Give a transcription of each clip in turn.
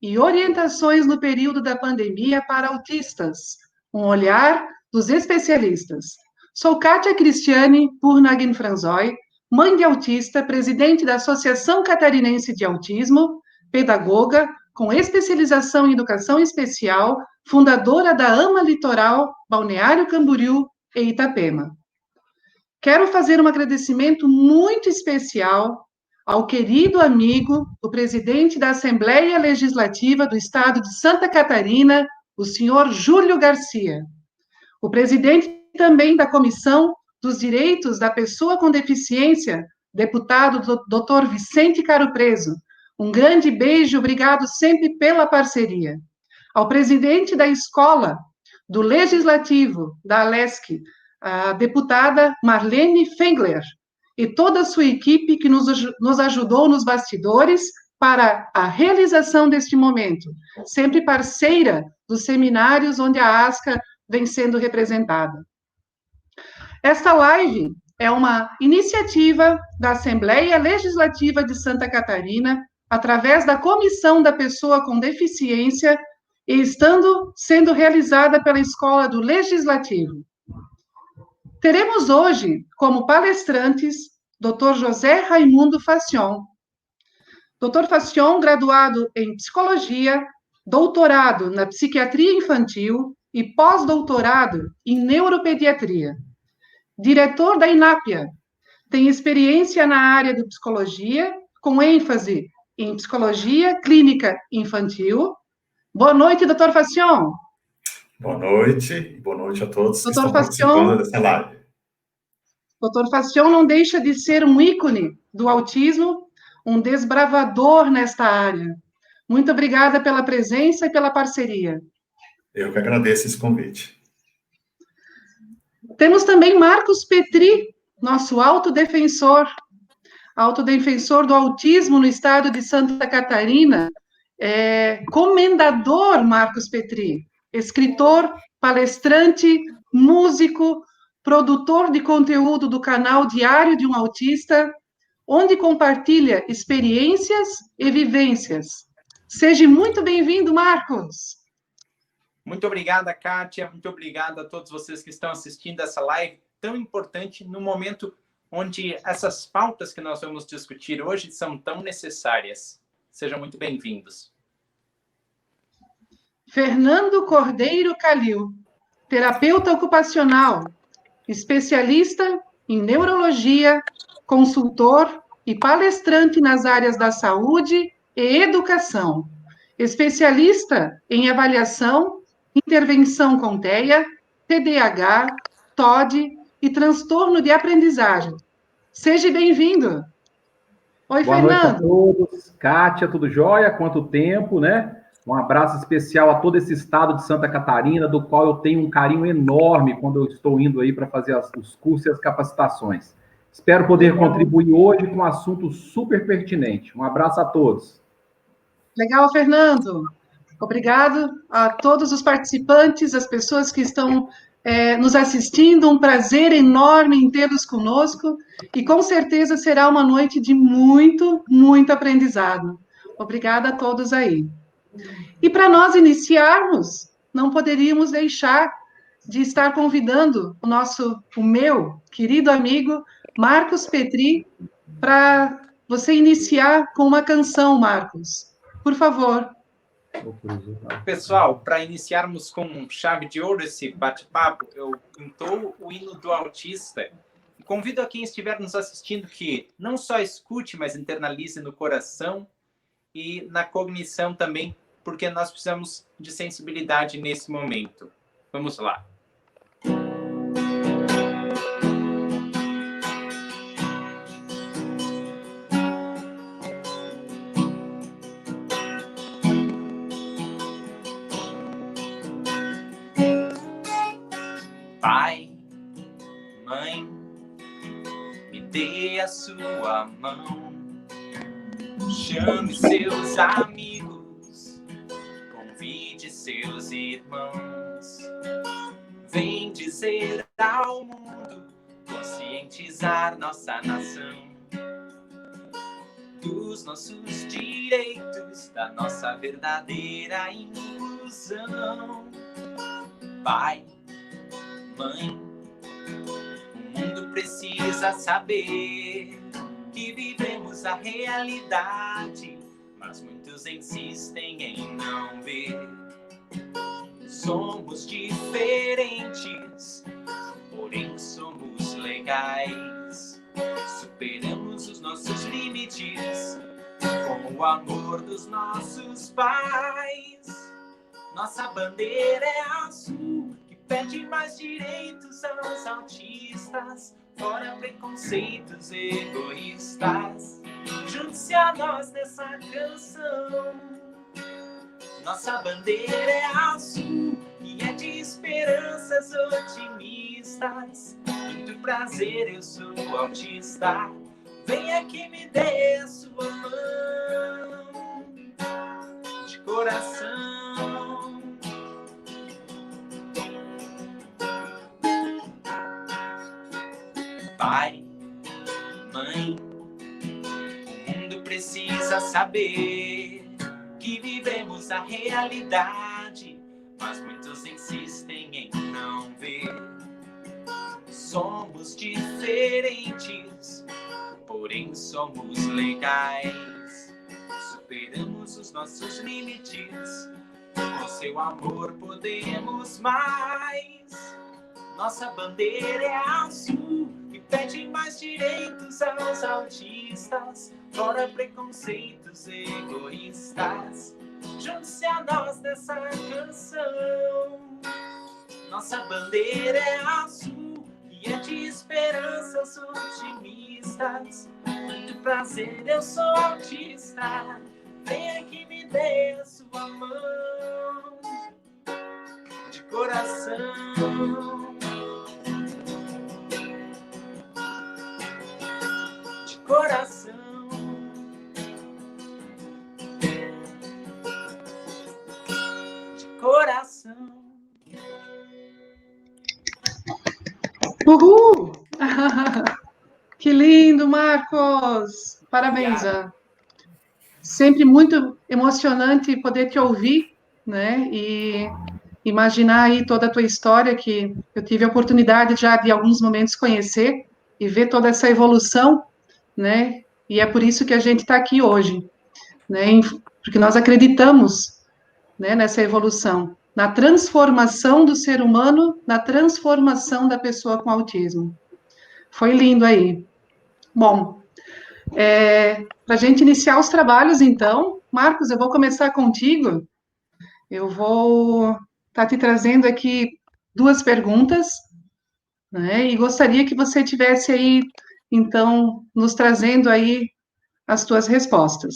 e orientações no período da pandemia para autistas, um olhar dos especialistas. Sou Kátia Cristiane Purnagin Franzoi, mãe de autista, presidente da Associação Catarinense de Autismo, pedagoga com especialização em educação especial, fundadora da AMA Litoral, Balneário Camboriú e Itapema. Quero fazer um agradecimento muito especial ao querido amigo, o presidente da Assembleia Legislativa do Estado de Santa Catarina, o senhor Júlio Garcia. O presidente também da Comissão dos Direitos da Pessoa com Deficiência, deputado Dr. Vicente Caro Preso. Um grande beijo, obrigado sempre pela parceria. Ao presidente da Escola do Legislativo, da ALESC, a deputada Marlene Fengler, e toda a sua equipe que nos ajudou nos bastidores para a realização deste momento, sempre parceira dos seminários onde a ASCA vem sendo representada. Esta live é uma iniciativa da Assembleia Legislativa de Santa Catarina, através da Comissão da Pessoa com Deficiência, e estando sendo realizada pela Escola do Legislativo. Teremos hoje, como palestrantes, Dr. José Raimundo Fassion. Dr. Fassion, graduado em Psicologia, doutorado na Psiquiatria Infantil e pós-doutorado em Neuropediatria. Diretor da INAPIA, tem experiência na área de psicologia, com ênfase em psicologia clínica infantil. Boa noite, Dr. Fassion. Boa noite a todos que Dr. estão participando dessa live. Dr. Fassion não deixa de ser um ícone do autismo, um desbravador nesta área. Muito obrigada pela presença e pela parceria. Eu que agradeço esse convite. Temos também Marcos Petri, nosso autodefensor do autismo no estado de Santa Catarina, comendador Marcos Petri, escritor, palestrante, músico, produtor de conteúdo do canal Diário de um Autista, onde compartilha experiências e vivências. Seja muito bem-vindo, Marcos. Muito obrigada, Kátia. Muito obrigado a todos vocês que estão assistindo essa live tão importante no momento onde essas pautas que nós vamos discutir hoje são tão necessárias. Sejam muito bem-vindos. Fernando Cordeiro Calil, terapeuta ocupacional, especialista em neurologia, consultor e palestrante nas áreas da saúde e educação, especialista em avaliação, intervenção com TEA, TDAH, TOD e transtorno de aprendizagem. Seja bem-vindo. Oi, Boa Fernando. Boa noite a todos. Kátia, tudo jóia? Quanto tempo, né? Um abraço especial a todo esse estado de Santa Catarina, do qual eu tenho um carinho enorme quando eu estou indo aí para fazer os cursos e as capacitações. Espero poder contribuir hoje com um assunto super pertinente. Um abraço a todos. Legal, Fernando. Obrigado a todos os participantes, as pessoas que estão nos assistindo. Um prazer enorme em tê-los conosco e com certeza será uma noite de muito, muito aprendizado. Obrigada a todos aí. E para nós iniciarmos, não poderíamos deixar de estar convidando o meu querido amigo Marcos Petri para você iniciar com uma canção, Marcos. Por favor. Pessoal, para iniciarmos com chave de ouro esse bate-papo, eu intoo o hino do autista. E convido a quem estiver nos assistindo que não só escute, mas internalize no coração e na cognição também, porque nós precisamos de sensibilidade nesse momento. Vamos lá. Pai, mãe, me dê a sua mão, chame seus amigos, convide seus irmãos, vem dizer ao mundo, conscientizar nossa nação dos nossos direitos, da nossa verdadeira inclusão. Pai, mãe, o mundo precisa saber que vivemos a realidade, mas muitos insistem em não ver. Somos diferentes, porém somos legais. Superamos os nossos limites com o amor dos nossos pais. Nossa bandeira é azul, que pede mais direitos aos autistas, fora preconceitos egoístas. Junte-se a nós nessa canção. Nossa bandeira é azul, e é de esperanças otimistas. Muito prazer, eu sou autista. Venha aqui, me dê a sua mão. De coração. Pai, mãe, o mundo precisa saber que vivemos a realidade, mas muitos insistem em não ver. Somos diferentes, porém somos legais. Superamos os nossos limites, com seu amor podemos mais. Nossa bandeira é azul, e pede mais direitos aos autistas, fora preconceitos egoístas. Junte-se a nós nessa canção. Nossa bandeira é azul, e é de esperanças otimistas. Muito prazer, eu sou autista. Venha aqui, me dê a sua mão. De coração. De coração. De coração. Uhul! Que lindo, Marcos! Parabéns, sempre muito emocionante poder te ouvir, né? E imaginar aí toda a tua história, que eu tive a oportunidade já de alguns momentos conhecer e ver toda essa evolução, né? E é por isso que a gente está aqui hoje, né? Porque nós acreditamos, né, nessa evolução, na transformação do ser humano, na transformação da pessoa com autismo. Foi lindo aí. Bom, para a gente iniciar os trabalhos, então, Marcos, eu vou começar contigo. Eu vou estar te trazendo aqui 2 perguntas, né? E gostaria que você tivesse aí, então, nos trazendo aí as tuas respostas.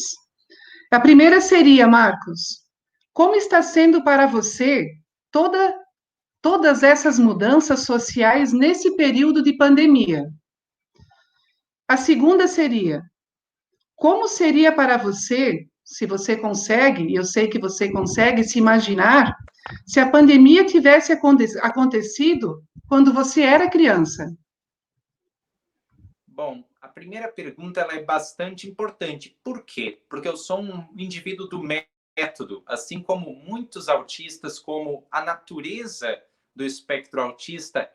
A primeira seria, Marcos, como está sendo para você todas essas mudanças sociais nesse período de pandemia? A segunda seria, como seria para você, se você consegue, e eu sei que você consegue se imaginar, se a pandemia tivesse acontecido quando você era criança? Bom, a primeira pergunta ela é bastante importante. Por quê? Porque eu sou um indivíduo do método, assim como muitos autistas, como a natureza do espectro autista,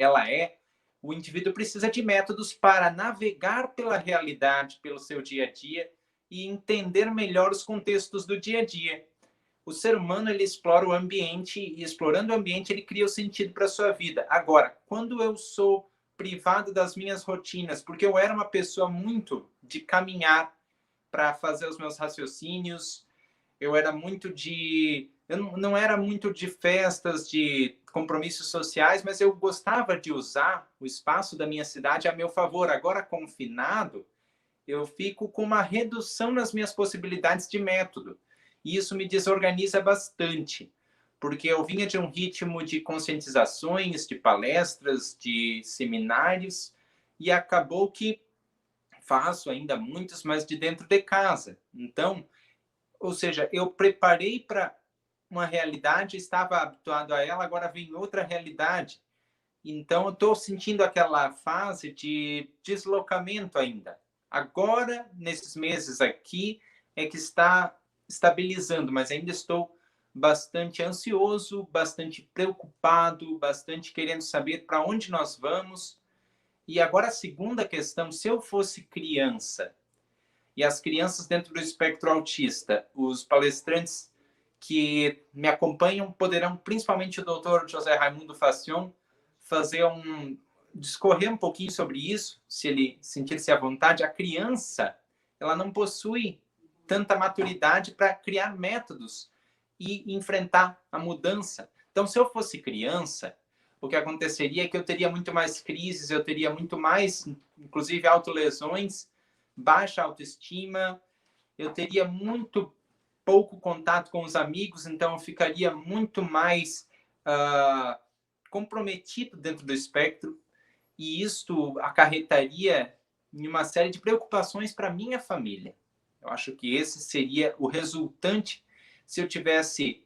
o indivíduo precisa de métodos para navegar pela realidade, pelo seu dia a dia e entender melhor os contextos do dia a dia. O ser humano, ele explora o ambiente e, explorando o ambiente, ele cria o sentido para a sua vida. Agora, quando eu sou privado das minhas rotinas, porque eu era uma pessoa muito de caminhar para fazer os meus raciocínios, eu era muito de... Eu não era muito de festas, de compromissos sociais, mas eu gostava de usar o espaço da minha cidade a meu favor. Agora, confinado, eu fico com uma redução nas minhas possibilidades de método. E isso me desorganiza bastante, porque eu vinha de um ritmo de conscientizações, de palestras, de seminários, e acabou que faço ainda muitos, mas de dentro de casa. Então, ou seja, eu preparei para uma realidade, estava habituado a ela, agora vem outra realidade. Então, eu estou sentindo aquela fase de deslocamento ainda. Agora, nesses meses aqui, é que está estabilizando, mas ainda estou bastante ansioso, bastante preocupado, bastante querendo saber para onde nós vamos. E agora a segunda questão, se eu fosse criança, e as crianças dentro do espectro autista, os palestrantes que me acompanham poderão, principalmente o Dr. José Raimundo Fassion, discorrer um pouquinho sobre isso, se ele sentir-se à vontade. A criança, ela não possui tanta maturidade para criar métodos e enfrentar a mudança. Então, se eu fosse criança, o que aconteceria é que eu teria muito mais crises, eu teria muito mais, inclusive, autolesões, baixa autoestima, eu teria muito pouco contato com os amigos, então eu ficaria muito mais comprometido dentro do espectro, e isto acarretaria em uma série de preocupações para a minha família. Eu acho que esse seria o resultante se eu tivesse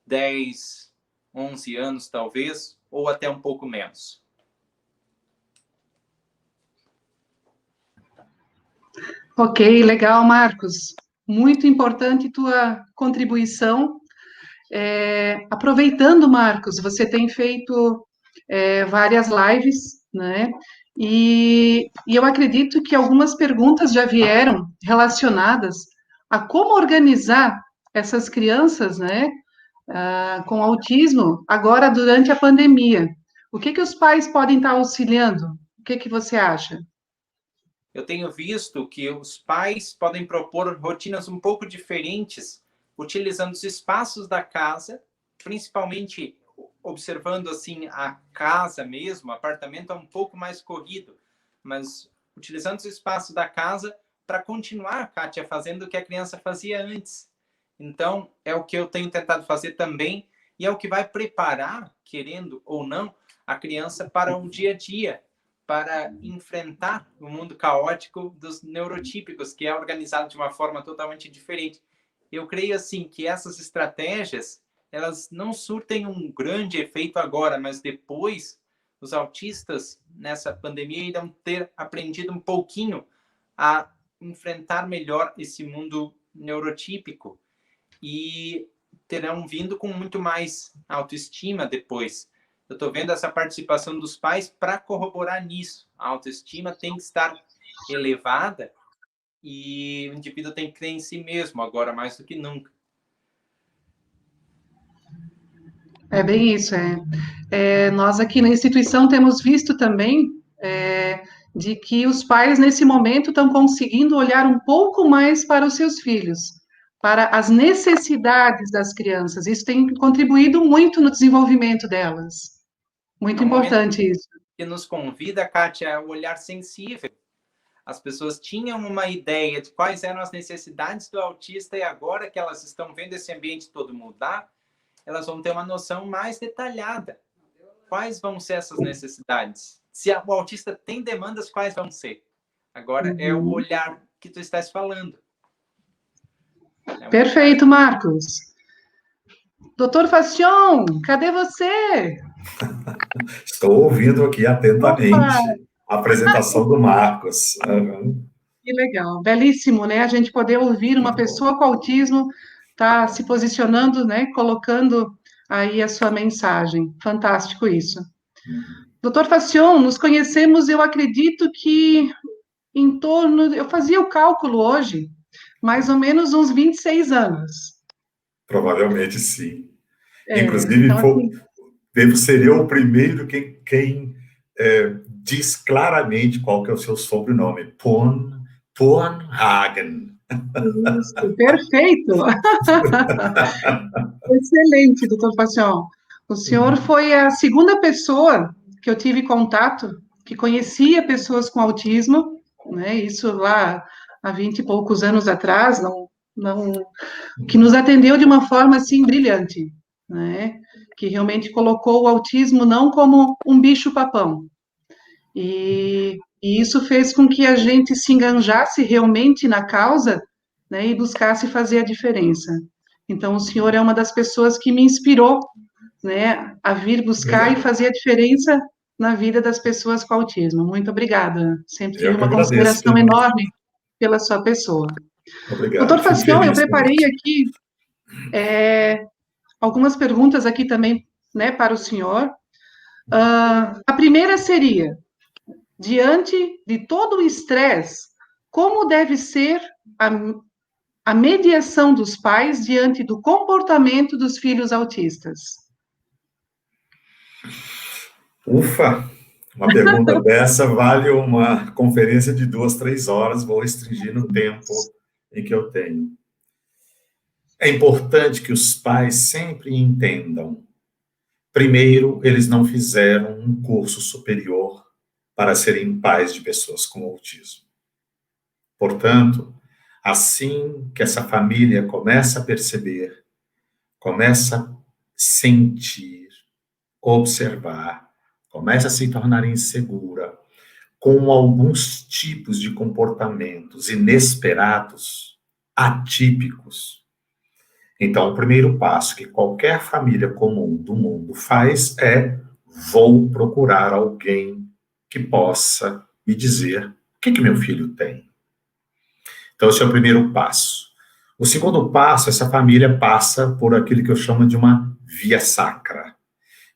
10, 11 anos, talvez, ou até um pouco menos. Ok, legal, Marcos. Muito importante tua contribuição. Aproveitando, Marcos, você tem feito várias lives, né? E eu acredito que algumas perguntas já vieram relacionadas a como organizar essas crianças, né, com autismo, agora durante a pandemia. O que os pais podem estar auxiliando? O que você acha? Eu tenho visto que os pais podem propor rotinas um pouco diferentes, utilizando os espaços da casa, principalmente observando assim a casa mesmo, o apartamento é um pouco mais corrido, mas utilizando os espaços da casa para continuar, Kátia, fazendo o que a criança fazia antes. Então, é o que eu tenho tentado fazer também, e é o que vai preparar, querendo ou não, a criança para o dia a dia, para enfrentar o mundo caótico dos neurotípicos, que é organizado de uma forma totalmente diferente. Eu creio, assim, que essas estratégias, elas não surtem um grande efeito agora, mas depois, os autistas, nessa pandemia, irão ter aprendido um pouquinho a enfrentar melhor esse mundo neurotípico e terão vindo com muito mais autoestima depois. Eu estou vendo essa participação dos pais para corroborar nisso. A autoestima tem que estar elevada e o indivíduo tem que crer em si mesmo, agora mais do que nunca. É bem isso, nós aqui na instituição temos visto também de que os pais, nesse momento, estão conseguindo olhar um pouco mais para os seus filhos, para as necessidades das crianças. Isso tem contribuído muito no desenvolvimento delas. Muito importante isso. Que nos convida, Kátia, a um olhar sensível. As pessoas tinham uma ideia de quais eram as necessidades do autista e agora que elas estão vendo esse ambiente todo mudar, elas vão ter uma noção mais detalhada. Quais vão ser essas necessidades? Se o autista tem demandas, quais vão ser? Agora é o olhar que tu estás falando. Perfeito, Marcos. Doutor Fassion, cadê você? Estou ouvindo aqui atentamente a apresentação do Marcos. Que legal, belíssimo, né? A gente poder ouvir uma pessoa com autismo tá se posicionando, né? Colocando aí a sua mensagem. Fantástico isso. Doutor Fassion, nos conhecemos, eu acredito que em torno, eu fazia o cálculo hoje, mais ou menos uns 26 anos. Provavelmente sim. Inclusive, então, assim, seria o primeiro quem diz claramente qual que é o seu sobrenome. Pornhagen. Isso, perfeito. Excelente, doutor Fassion. O senhor foi a segunda pessoa que eu tive contato, que conhecia pessoas com autismo, né? Isso lá há 20 e poucos anos atrás, que nos atendeu de uma forma assim brilhante, né? Que realmente colocou o autismo não como um bicho-papão. E isso fez com que a gente se enganjasse realmente na causa, né, e buscasse fazer a diferença. Então, o senhor é uma das pessoas que me inspirou, né, a vir buscar e fazer a diferença na vida das pessoas com autismo. Muito obrigada. Sempre tive Eu que uma agradeço. consideração enorme pela sua pessoa. Obrigado. Doutor Fico Facion, eu feliz. preparei aqui algumas perguntas aqui também, né, para o senhor. A primeira seria, diante de todo o estresse, como deve ser a mediação dos pais diante do comportamento dos filhos autistas? Ufa! Uma pergunta dessa vale uma conferência de 2, 3 horas. Vou restringir no tempo em que eu tenho. É importante que os pais sempre entendam. Primeiro, eles não fizeram um curso superior para serem pais de pessoas com autismo. Portanto, assim que essa família começa a perceber, começa a sentir, observar, começa a se tornar insegura, com alguns tipos de comportamentos inesperados, atípicos. Então, o primeiro passo que qualquer família comum do mundo faz é: vou procurar alguém que possa me dizer o que meu filho tem. Então, esse é o primeiro passo. O segundo passo, essa família passa por aquilo que eu chamo de uma via sacra,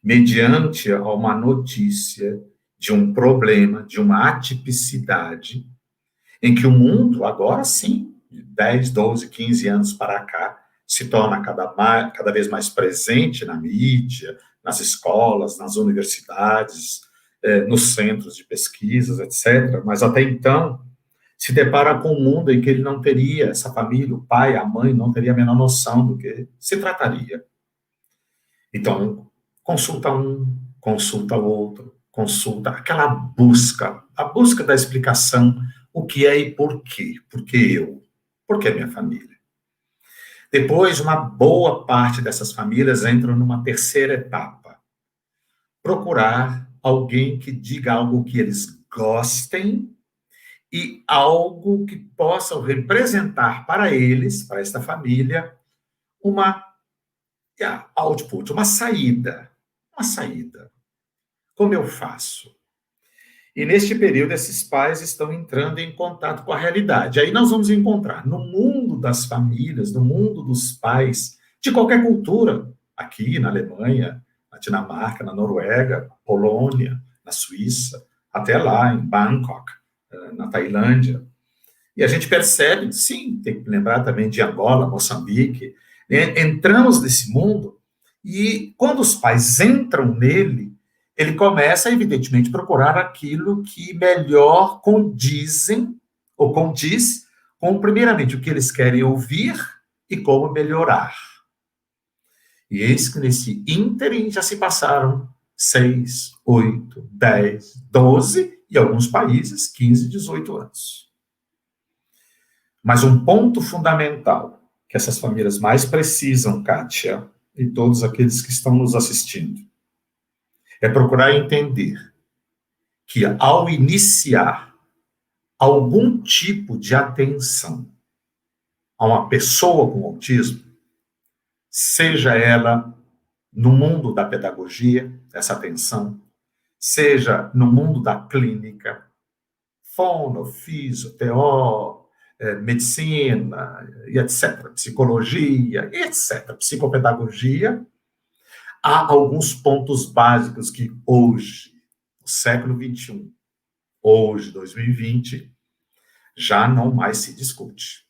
mediante uma notícia de um problema, de uma atipicidade, em que o mundo, agora sim, de 10, 12, 15 anos para cá, se torna cada vez mais presente na mídia, nas escolas, nas universidades, nos centros de pesquisas, etc. Mas até então, se depara com um mundo em que ele não teria, essa família, o pai, a mãe, não teria a menor noção do que se trataria. Então, consulta um, consulta outro, consulta, aquela busca, a busca da explicação, o que é e por quê. Por que eu? Por que minha família? Depois, uma boa parte dessas famílias entram numa terceira etapa. Procurar alguém que diga algo que eles gostem e algo que possa representar para eles, para esta família, uma output, uma saída. Uma saída. Como eu faço? E neste período, esses pais estão entrando em contato com a realidade. Aí nós vamos encontrar no mundo das famílias, no mundo dos pais, de qualquer cultura, aqui na Alemanha, na Dinamarca, na Noruega, na Polônia, na Suíça, até lá em Bangkok, na Tailândia. E a gente percebe, sim, tem que lembrar também de Angola, Moçambique, entramos nesse mundo e quando os pais entram nele, ele começa, evidentemente, a procurar aquilo que melhor condizem, ou condiz, com, primeiramente, o que eles querem ouvir e como melhorar. E eis que nesse ínterim já se passaram 6, 8, 10, 12 e alguns países 15, 18 anos. Mas um ponto fundamental que essas famílias mais precisam, Kátia, e todos aqueles que estão nos assistindo, é procurar entender que ao iniciar algum tipo de atenção a uma pessoa com autismo, seja ela no mundo da pedagogia, essa atenção, seja no mundo da clínica, fono, fisio, TO, medicina, e etc., psicologia, etc., psicopedagogia, há alguns pontos básicos que hoje, no século XXI, hoje, 2020, já não mais se discute.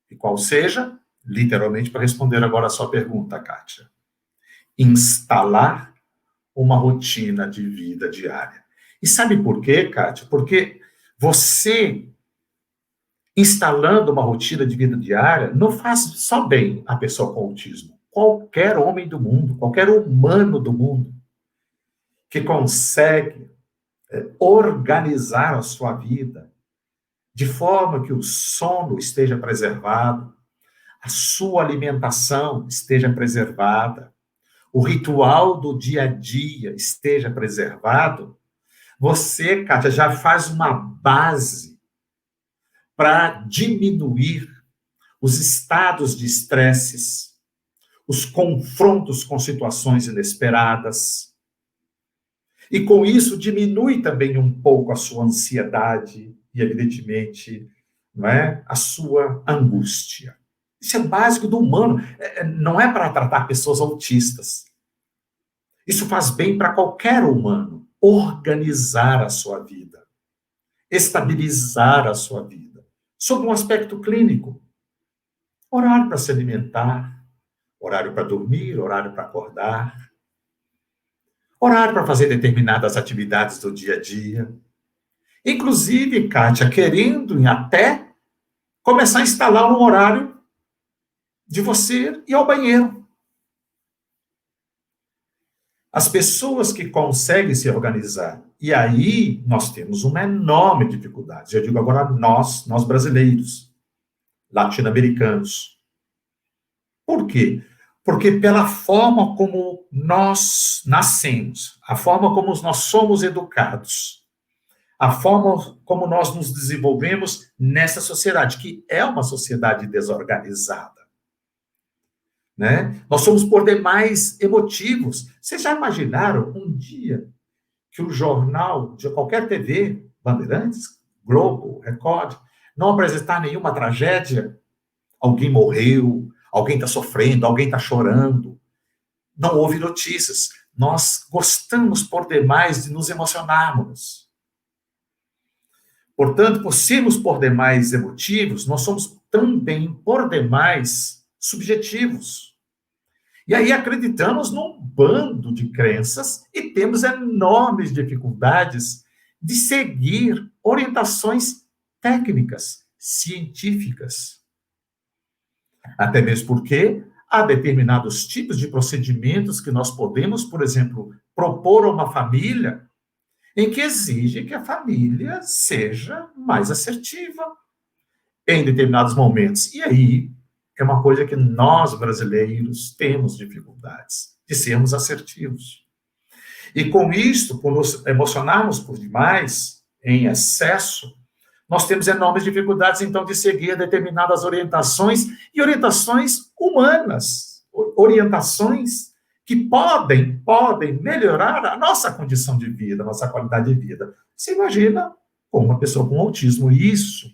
E qual seja, literalmente, para responder agora a sua pergunta, Kátia, instalar uma rotina de vida diária. E sabe por quê, Kátia? Porque você, instalando uma rotina de vida diária, não faz só bem a pessoa com autismo. Qualquer homem do mundo, qualquer humano do mundo que consegue organizar a sua vida de forma que o sono esteja preservado, a sua alimentação esteja preservada, o ritual do dia a dia esteja preservado, você, Kátia, já faz uma base para diminuir os estados de estresses, os confrontos com situações inesperadas. E com isso diminui também um pouco a sua ansiedade e, evidentemente, não é, a sua angústia. Isso é básico do humano. Não é para tratar pessoas autistas. Isso faz bem para qualquer humano. Organizar a sua vida. Estabilizar a sua vida. Sob um aspecto clínico. Horário para se alimentar, horário para dormir, horário para acordar, horário para fazer determinadas atividades do dia a dia. Inclusive, Kátia, querendo até começar a instalar um horário de você ir ao banheiro. As pessoas que conseguem se organizar, e aí nós temos uma enorme dificuldade, eu digo agora nós brasileiros, latino-americanos. Por quê? Porque pela forma como nós nascemos, a forma como nós somos educados, a forma como nós nos desenvolvemos nessa sociedade, que é uma sociedade desorganizada. Né? Nós somos, por demais, emotivos. Vocês já imaginaram um dia que o jornal de qualquer TV, Bandeirantes, Globo, Record, não apresentar nenhuma tragédia? Alguém morreu, alguém está sofrendo, alguém está chorando. Não houve notícias. Nós gostamos, por demais, de nos emocionarmos. Portanto, por sermos por demais emotivos, nós somos também, por demais, subjetivos. E aí acreditamos num bando de crenças e temos enormes dificuldades de seguir orientações técnicas, científicas. Até mesmo porque há determinados tipos de procedimentos que nós podemos, por exemplo, propor a uma família em que exige que a família seja mais assertiva em determinados momentos. E aí é uma coisa que nós, brasileiros, temos dificuldades de sermos assertivos. E com isto, por nos emocionarmos por demais, em excesso, nós temos enormes dificuldades, então, de seguir determinadas orientações, e orientações humanas, orientações que podem melhorar a nossa condição de vida, a nossa qualidade de vida. Você imagina com uma pessoa com autismo, e isso,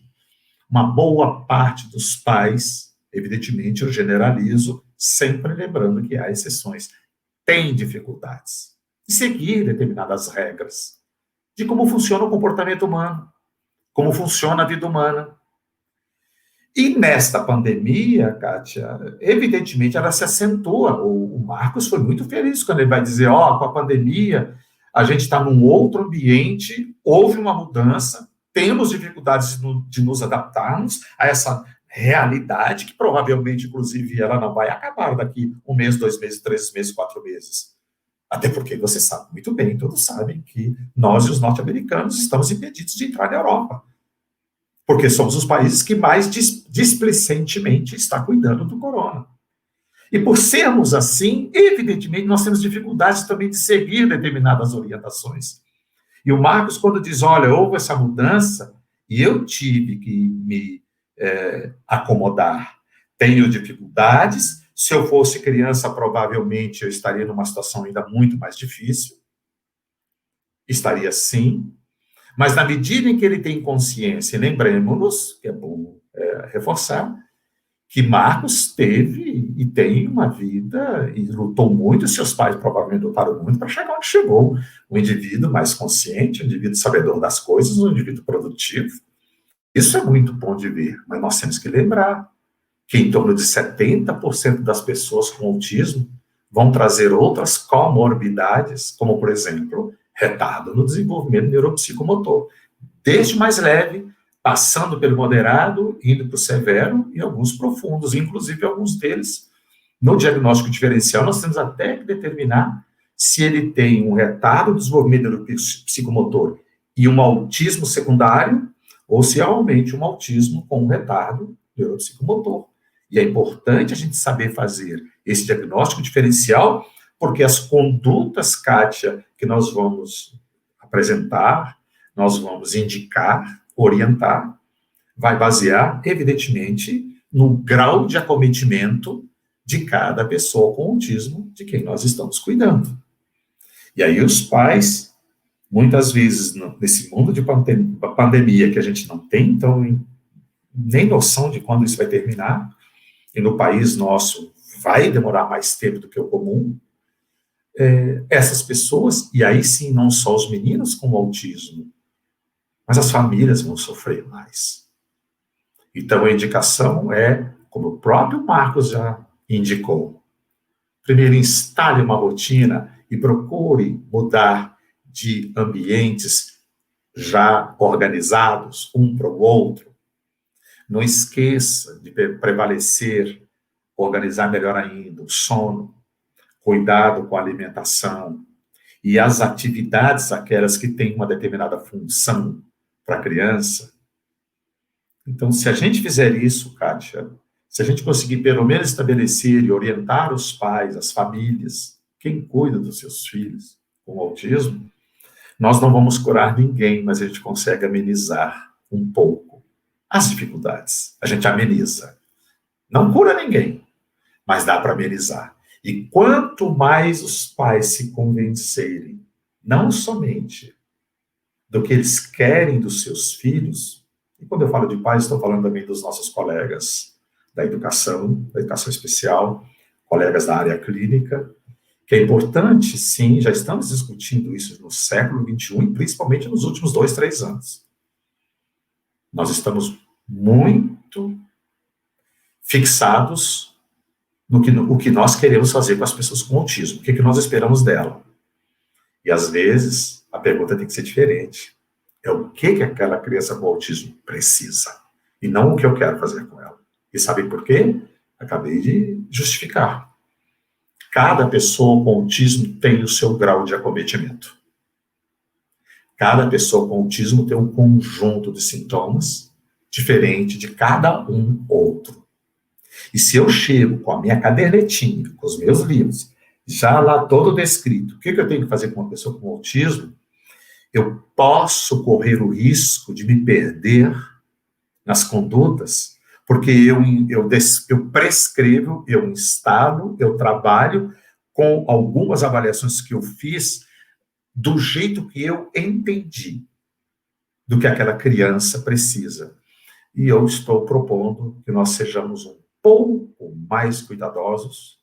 uma boa parte dos pais, evidentemente eu generalizo, sempre lembrando que há exceções, tem dificuldades de seguir determinadas regras, de como funciona o comportamento humano, como funciona a vida humana. E nesta pandemia, Kátia, evidentemente ela se acentua. O Marcos foi muito feliz quando ele vai dizer, com a pandemia, a gente está num outro ambiente, houve uma mudança, temos dificuldades de nos adaptarmos a essa realidade, que provavelmente, inclusive, ela não vai acabar daqui 1 mês, 2 meses, 3 meses, 4 meses. Até porque você sabe muito bem, todos sabem que nós e os norte-americanos estamos impedidos de entrar na Europa. Porque somos os países que mais displicentemente está cuidando do corona. E por sermos assim, evidentemente, nós temos dificuldades também de seguir determinadas orientações. E o Marcos, quando diz, olha, houve essa mudança, e eu tive que me acomodar. Tenho dificuldades. Se eu fosse criança, provavelmente eu estaria numa situação ainda muito mais difícil. Estaria sim. Mas na medida em que ele tem consciência, lembremos-nos, que é bom reforçar, que Marcos teve e tem uma vida e lutou muito, seus pais provavelmente lutaram muito para chegar onde chegou. Um indivíduo mais consciente, um indivíduo sabedor das coisas, um indivíduo produtivo. Isso é muito bom de ver, mas nós temos que lembrar que em torno de 70% das pessoas com autismo vão trazer outras comorbidades, como, por exemplo, retardo no desenvolvimento neuropsicomotor, desde mais leve, passando pelo moderado, indo para o severo e alguns profundos, inclusive alguns deles, no diagnóstico diferencial, nós temos até que determinar se ele tem um retardo no desenvolvimento neuropsicomotor e um autismo secundário, ou se é realmente um autismo com um retardo neuropsicomotor. E é importante a gente saber fazer esse diagnóstico diferencial, porque as condutas, Kátia, que nós vamos apresentar, nós vamos indicar, orientar, vai basear, evidentemente, no grau de acometimento de cada pessoa com autismo de quem nós estamos cuidando. E aí os pais Muitas vezes, nesse mundo de pandemia que a gente não tem, então, nem noção de quando isso vai terminar, e no país nosso vai demorar mais tempo do que o comum, essas pessoas, e aí sim, não só os meninos com autismo, mas as famílias vão sofrer mais. Então, a indicação é, como o próprio Marcos já indicou, primeiro instale uma rotina e procure mudar de ambientes já organizados, um para o outro. Não esqueça de prevalecer, organizar melhor ainda o sono, cuidado com a alimentação e as atividades, aquelas que têm uma determinada função para a criança. Então, se a gente fizer isso, Kátia, se a gente conseguir pelo menos estabelecer e orientar os pais, as famílias, quem cuida dos seus filhos com autismo, nós não vamos curar ninguém, mas a gente consegue amenizar um pouco as dificuldades. A gente ameniza. Não cura ninguém, mas dá para amenizar. E quanto mais os pais se convencerem, não somente do que eles querem dos seus filhos, e quando eu falo de pais, estou falando também dos nossos colegas da educação especial, colegas da área clínica, que é importante, sim, já estamos discutindo isso no século XXI, e principalmente nos últimos 2, 3 anos. Nós estamos muito fixados no que nós queremos fazer com as pessoas com autismo, o que nós esperamos dela. E, às vezes, a pergunta tem que ser diferente. É o que aquela criança com autismo precisa, e não o que eu quero fazer com ela. E sabem por quê? Acabei de justificar. Cada pessoa com autismo tem o seu grau de acometimento. Cada pessoa com autismo tem um conjunto de sintomas diferente de cada um outro. E se eu chego com a minha cadernetinha, com os meus livros, já lá todo descrito, o que eu tenho que fazer com uma pessoa com autismo, eu posso correr o risco de me perder nas condutas, porque eu prescrevo, eu instalo, eu trabalho com algumas avaliações que eu fiz do jeito que eu entendi do que aquela criança precisa. E eu estou propondo que nós sejamos um pouco mais cuidadosos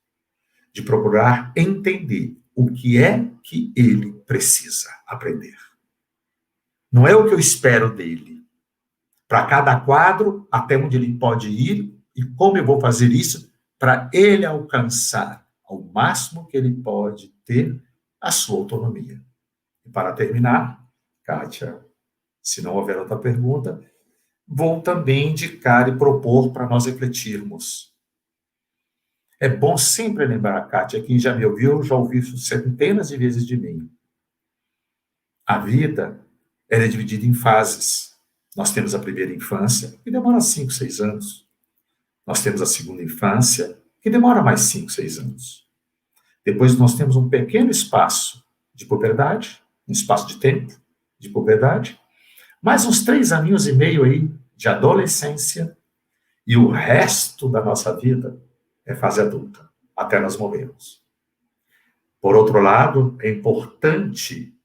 de procurar entender o que é que ele precisa aprender. Não é o que eu espero dele. Para cada quadro, até onde ele pode ir e como eu vou fazer isso para ele alcançar ao máximo que ele pode ter a sua autonomia. E para terminar, Kátia, se não houver outra pergunta, vou também indicar e propor para nós refletirmos. É bom sempre lembrar, Kátia, quem já me ouviu, já ouviu isso centenas de vezes de mim. A vida é dividida em fases. Nós temos a primeira infância, que demora 5, 6 anos. Nós temos a segunda infância, que demora mais 5, 6 anos. Depois nós temos um pequeno espaço de puberdade, um espaço de tempo de puberdade, mais uns 3 aninhos e meio aí de adolescência, e o resto da nossa vida é fase adulta, até nós morrermos. Por outro lado, é importante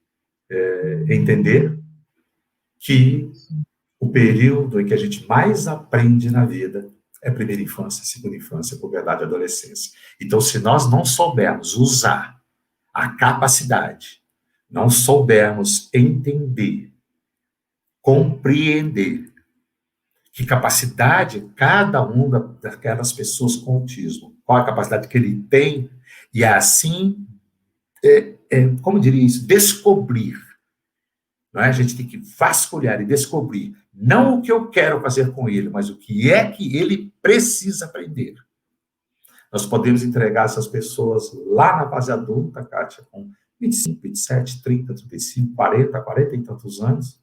entender que o período em que a gente mais aprende na vida é primeira infância, segunda infância, puberdade e adolescência. Então, se nós não soubermos usar a capacidade, não soubermos entender, compreender que capacidade cada uma daquelas pessoas com autismo, qual a capacidade que ele tem, e assim, como diria isso, descobrir. Não é? A gente tem que vasculhar e descobrir, não o que eu quero fazer com ele, mas o que é que ele precisa aprender. Nós podemos entregar essas pessoas lá na fase adulta, Kátia, com 25, 27, 30, 35, 40, 40 e tantos anos,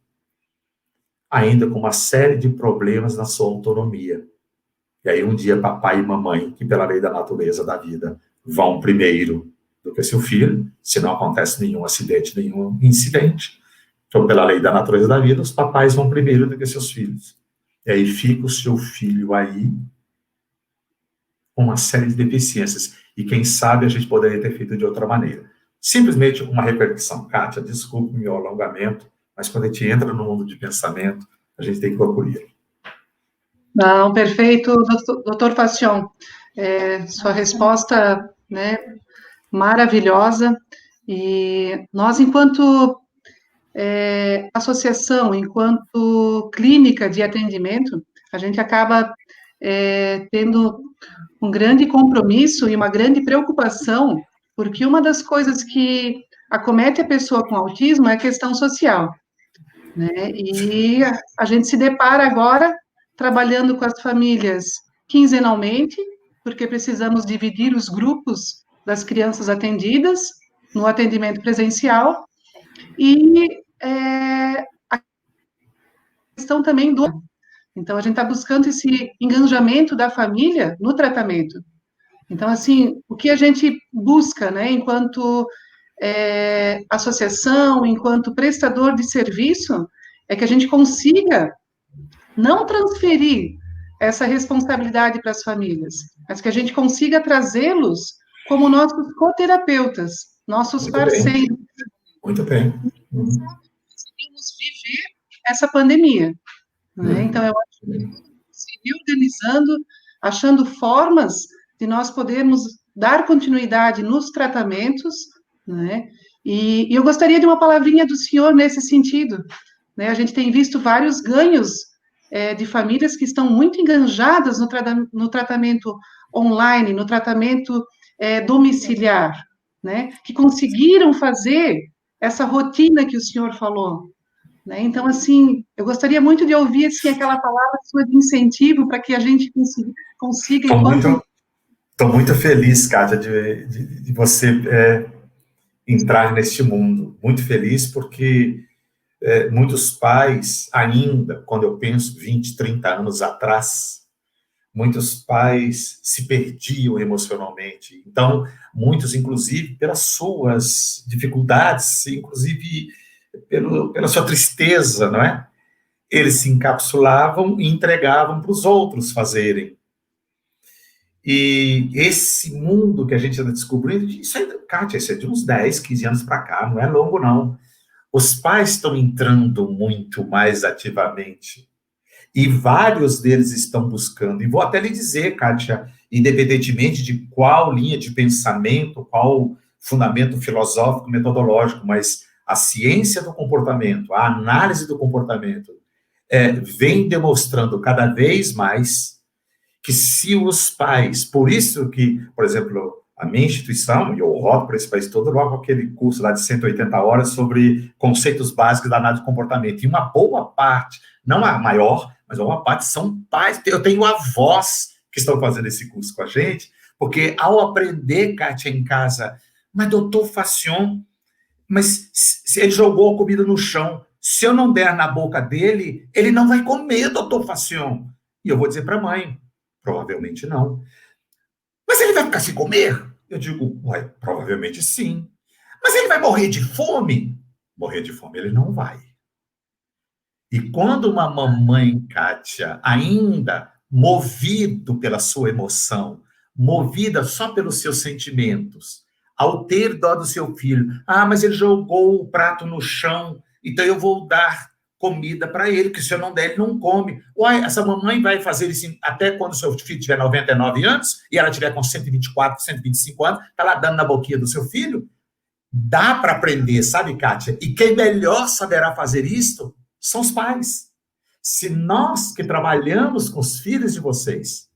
ainda com uma série de problemas na sua autonomia. E aí um dia papai e mamãe, que pela lei da natureza da vida, vão primeiro do que seu filho, se não acontece nenhum acidente, nenhum incidente. Então, pela lei da natureza da vida, os papais vão primeiro do que seus filhos. E aí fica o seu filho aí com uma série de deficiências. E quem sabe a gente poderia ter feito de outra maneira. simplesmente uma repercussão. Kátia, desculpe o meu alongamento, mas quando a gente entra no mundo de pensamento, a gente tem que concluir. Não, perfeito, doutor Fassion. Sua resposta, né, maravilhosa. E nós, enquanto associação, enquanto clínica de atendimento, a gente acaba tendo um grande compromisso e uma grande preocupação, porque uma das coisas que acomete a pessoa com autismo é a questão social, né? E a gente se depara agora trabalhando com as famílias quinzenalmente, porque precisamos dividir os grupos das crianças atendidas no atendimento presencial, e a questão também do... Então, a gente está buscando esse engajamento da família no tratamento. Então, assim, o que a gente busca, né, enquanto associação, enquanto prestador de serviço, é que a gente consiga não transferir essa responsabilidade para as famílias, mas que a gente consiga trazê-los como nossos coterapeutas, nossos parceiros. Muito bem. Conseguimos viver essa pandemia, né? Então, eu acho que se reorganizando, achando formas de nós podermos dar continuidade nos tratamentos, né? E eu gostaria de uma palavrinha do senhor nesse sentido, né? A gente tem visto vários ganhos de famílias que estão muito enganjadas no tratamento online, no tratamento domiciliar, né? Que conseguiram fazer essa rotina que o senhor falou, né? Então, assim, eu gostaria muito de ouvir assim, aquela palavra sua de incentivo para que a gente consiga enquanto... Estou muito feliz, Kátia, de você entrar neste mundo. Muito feliz porque muitos pais, ainda, quando eu penso 20, 30 anos atrás, muitos pais se perdiam emocionalmente. Então, muitos, inclusive, pelas suas dificuldades, inclusive pela sua tristeza, não é? Eles se encapsulavam e entregavam para os outros fazerem. E esse mundo que a gente está descobrindo, isso aí, Kátia, isso é de uns 10, 15 anos para cá, não é longo, não. Os pais estão entrando muito mais ativamente. E vários deles estão buscando. E vou até lhe dizer, Kátia, independentemente de qual linha de pensamento, qual fundamento filosófico, metodológico, mas a ciência do comportamento, a análise do comportamento, vem demonstrando cada vez mais que se os pais, por isso que, por exemplo, a minha instituição, e eu rodo para esse país todo, logo aquele curso lá de 180 horas sobre conceitos básicos da análise do comportamento, e uma boa parte, não a maior, mas uma parte são pais, eu tenho avós que estão fazendo esse curso com a gente, porque ao aprender, Kátia, em casa, mas doutor Fassion, mas se ele jogou a comida no chão, se eu não der na boca dele, ele não vai comer, doutor Fassion. E eu vou dizer para a mãe, provavelmente não. Mas ele vai ficar sem comer? Eu digo, ué, provavelmente sim. Mas ele vai morrer de fome? Morrer de fome ele não vai. E quando uma mamãe, Kátia, ainda movido pela sua emoção, movida só pelos seus sentimentos, ao ter dó do seu filho, mas ele jogou o prato no chão, então eu vou dar comida para ele, que se eu não der, ele não come. Uai, essa mamãe vai fazer isso até quando o seu filho tiver 99 anos, e ela tiver com 124, 125 anos, está lá dando na boquinha do seu filho? Dá para aprender, sabe, Kátia? E quem melhor saberá fazer isto são os pais. Se nós que trabalhamos com os filhos de vocês,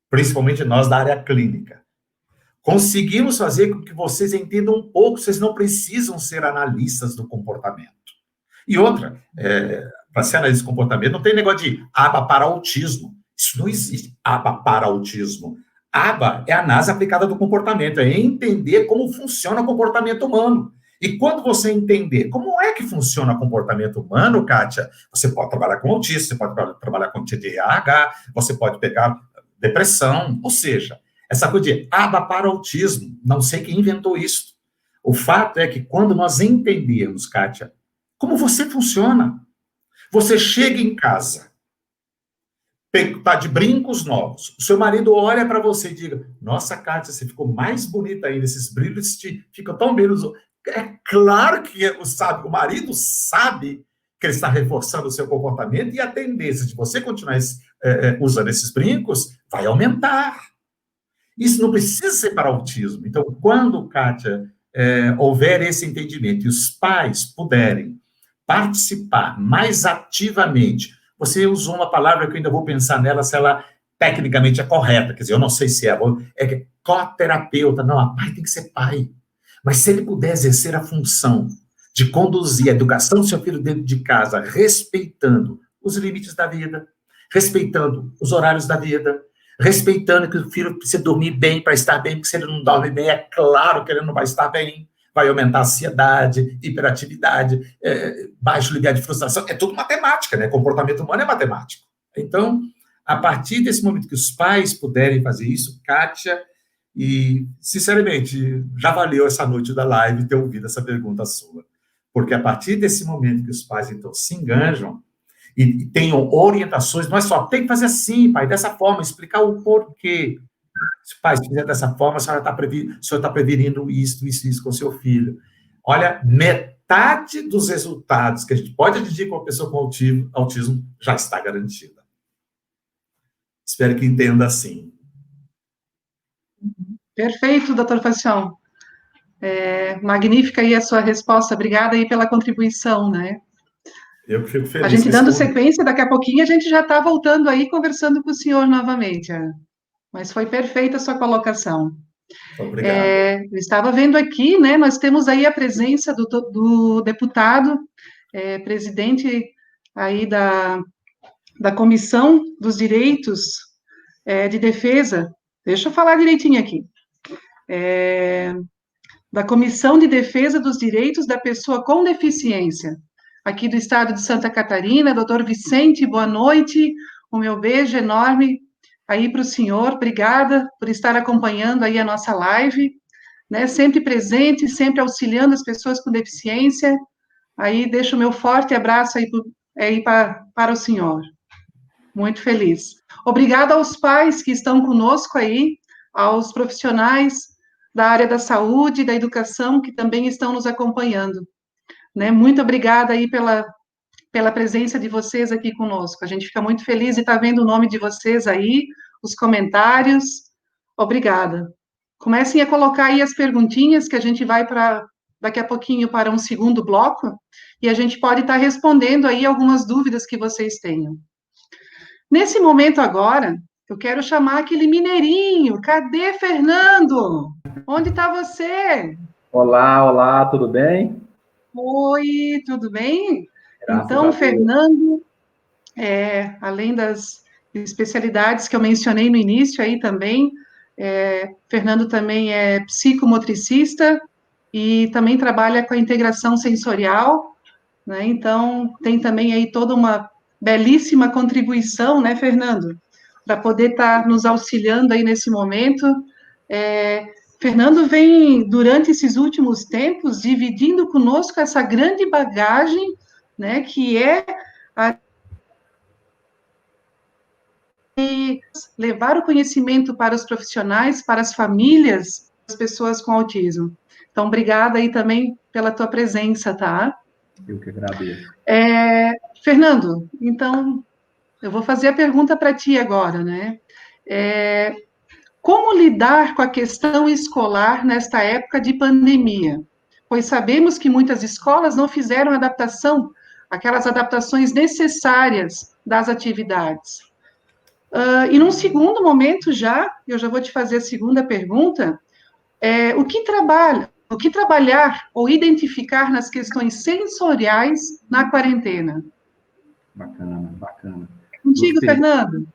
principalmente nós da área clínica, conseguimos fazer com que vocês entendam um pouco, vocês não precisam ser analistas do comportamento. E outra, para ser analista de comportamento, não tem negócio de aba para autismo. Isso não existe, aba para autismo. Aba é a análise aplicada do comportamento, é entender como funciona o comportamento humano. E quando você entender como é que funciona o comportamento humano, Kátia, você pode trabalhar com autista, você pode trabalhar com TDAH, você pode pegar depressão, ou seja, essa coisa de aba para autismo, não sei quem inventou isso. O fato é que quando nós entendemos, Kátia, como você funciona, você chega em casa, está de brincos novos, o seu marido olha para você e diga, nossa, Kátia, você ficou mais bonita ainda, esses brilhos ficam tão belos. É claro que o marido sabe que ele está reforçando o seu comportamento e a tendência de você continuar usando esses brincos vai aumentar. Isso não precisa ser para autismo. Então, quando, Kátia, houver esse entendimento e os pais puderem participar mais ativamente, você usou uma palavra que eu ainda vou pensar nela, se ela tecnicamente é correta, quer dizer, eu não sei se é coterapeuta, não, a pai tem que ser pai. Mas se ele puder exercer a função de conduzir a educação do seu filho dentro de casa, respeitando os limites da vida, respeitando os horários da vida, respeitando que o filho precisa dormir bem para estar bem, porque se ele não dorme bem, é claro que ele não vai estar bem, vai aumentar a ansiedade, hiperatividade, baixo limiar de frustração, é tudo matemática, né? Comportamento humano é matemático. Então, a partir desse momento que os pais puderem fazer isso, Kátia, e, sinceramente, já valeu essa noite da live ter ouvido essa pergunta sua. Porque a partir desse momento que os pais, então, se enganjam e tenham orientações, não é só, tem que fazer assim, pai, dessa forma, explicar o porquê. Se o pai fizer dessa forma, o senhor está prevenindo isso com o seu filho. Olha, metade dos resultados que a gente pode atingir com uma pessoa com autismo já está garantida. Espero que entenda assim. Perfeito, doutor Facião. Magnífica aí a sua resposta. Obrigada aí pela contribuição, né? Eu que fico feliz. A gente dando sequência, daqui a pouquinho a gente já está voltando aí, conversando com o senhor novamente. Mas foi perfeita a sua colocação. Obrigado. Eu estava vendo aqui, né, nós temos aí a presença do deputado, presidente aí da Comissão dos Direitos de Defesa, deixa eu falar direitinho aqui, da Comissão de Defesa dos Direitos da Pessoa com Deficiência, aqui do estado de Santa Catarina, doutor Vicente, boa noite, o meu beijo enorme aí para o senhor, obrigada por estar acompanhando aí a nossa live, né, sempre presente, sempre auxiliando as pessoas com deficiência, aí deixo o meu forte abraço aí para o senhor, muito feliz. Obrigada aos pais que estão conosco aí, aos profissionais da área da saúde e da educação que também estão nos acompanhando, né, muito obrigada aí pela presença de vocês aqui conosco. A gente fica muito feliz de estar vendo o nome de vocês aí, os comentários. Obrigada. Comecem a colocar aí as perguntinhas que a gente vai daqui a pouquinho para um segundo bloco e a gente pode estar respondendo aí algumas dúvidas que vocês tenham. Nesse momento agora, eu quero chamar aquele mineirinho. Cadê Fernando? Onde está você? Olá, tudo bem? Oi, tudo bem? Graças Então, Fernando, além das especialidades que eu mencionei no início aí também, Fernando também é psicomotricista e também trabalha com a integração sensorial, né? Então, tem também aí toda uma belíssima contribuição, né, Fernando, para poder estar nos auxiliando aí nesse momento. Fernando vem, durante esses últimos tempos, dividindo conosco essa grande bagagem, né, que é levar o conhecimento para os profissionais, para as famílias, das pessoas com autismo. Então, obrigada aí também pela tua presença, tá? Eu que agradeço. Fernando, então, eu vou fazer a pergunta para ti agora, né? Como lidar com a questão escolar nesta época de pandemia? Pois sabemos que muitas escolas não fizeram adaptação, aquelas adaptações necessárias das atividades. E num segundo momento eu já vou te fazer a segunda pergunta, o que trabalhar ou identificar nas questões sensoriais na quarentena? Bacana. Contigo, Gostei. Fernando.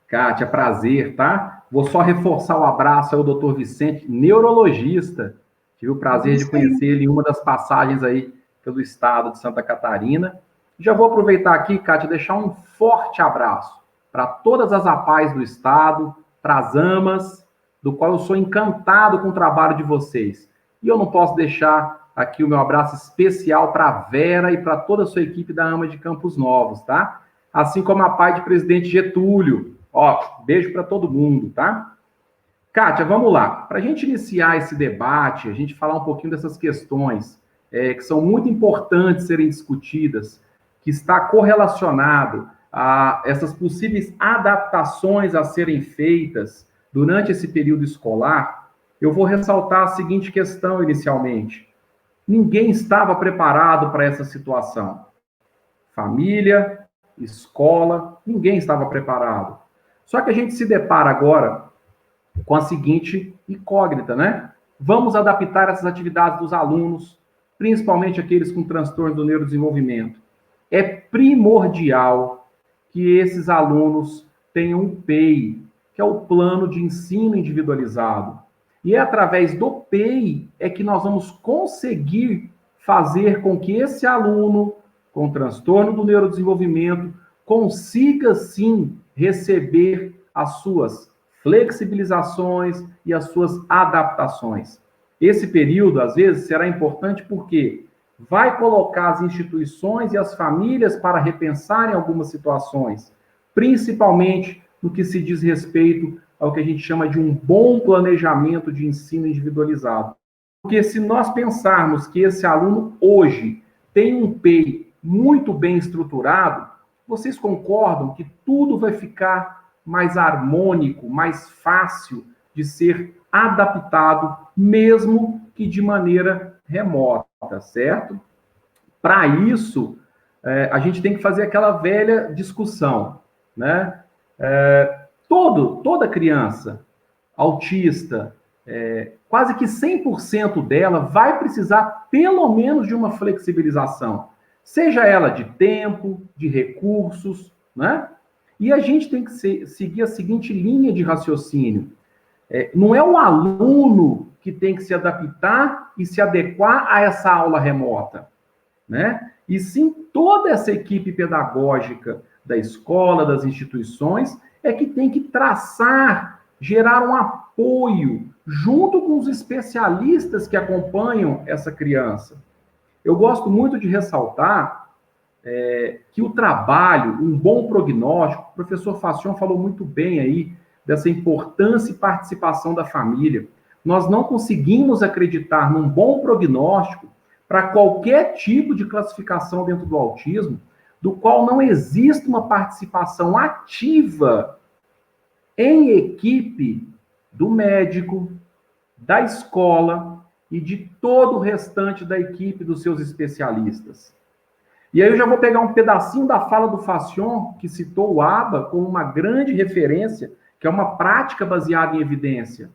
Kátia, prazer, tá? Vou só reforçar o abraço ao doutor Vicente, neurologista. Tive o prazer de conhecer ele em uma das passagens aí pelo estado de Santa Catarina. Já vou aproveitar aqui, Kátia, e deixar um forte abraço para todas as APAES do estado, para as AMAs, do qual eu sou encantado com o trabalho de vocês. E eu não posso deixar aqui o meu abraço especial para a Vera e para toda a sua equipe da AMA de Campos Novos, tá? Assim como a APAE de Presidente Getúlio. Ó, beijo para todo mundo, tá? Kátia, vamos lá. Para a gente iniciar esse debate, a gente falar um pouquinho dessas questões que são muito importantes serem discutidas, que está correlacionado a essas possíveis adaptações a serem feitas durante esse período escolar, eu vou ressaltar a seguinte questão inicialmente. Ninguém estava preparado para essa situação. Família, escola, ninguém estava preparado. Só que a gente se depara agora com a seguinte incógnita, né? Vamos adaptar essas atividades dos alunos, principalmente aqueles com transtorno do neurodesenvolvimento. É primordial que esses alunos tenham um PEI, que é o Plano de Ensino Individualizado. E é através do PEI é que nós vamos conseguir fazer com que esse aluno com transtorno do neurodesenvolvimento consiga, sim, receber as suas flexibilizações e as suas adaptações. Esse período, às vezes, será importante porque vai colocar as instituições e as famílias para repensarem algumas situações, principalmente no que se diz respeito ao que a gente chama de um bom planejamento de ensino individualizado. Porque se nós pensarmos que esse aluno hoje tem um PEI muito bem estruturado, vocês concordam que tudo vai ficar mais harmônico, mais fácil de ser adaptado, mesmo que de maneira remota, certo? Para isso, a gente tem que fazer aquela velha discussão, né? Toda criança autista, quase que 100% dela vai precisar pelo menos de uma flexibilização, seja ela de tempo, de recursos, né? E a gente tem que seguir a seguinte linha de raciocínio. Não é o aluno que tem que se adaptar e se adequar a essa aula remota, né? E sim toda essa equipe pedagógica da escola, das instituições, é que tem que traçar, gerar um apoio junto com os especialistas que acompanham essa criança. Eu gosto muito de ressaltar que o trabalho, um bom prognóstico, o professor Fassion falou muito bem aí dessa importância e participação da família. Nós não conseguimos acreditar num bom prognóstico para qualquer tipo de classificação dentro do autismo, do qual não existe uma participação ativa em equipe do médico, da escola e de todo o restante da equipe dos seus especialistas. E aí eu já vou pegar um pedacinho da fala do Fassion, que citou o ABA como uma grande referência, que é uma prática baseada em evidência.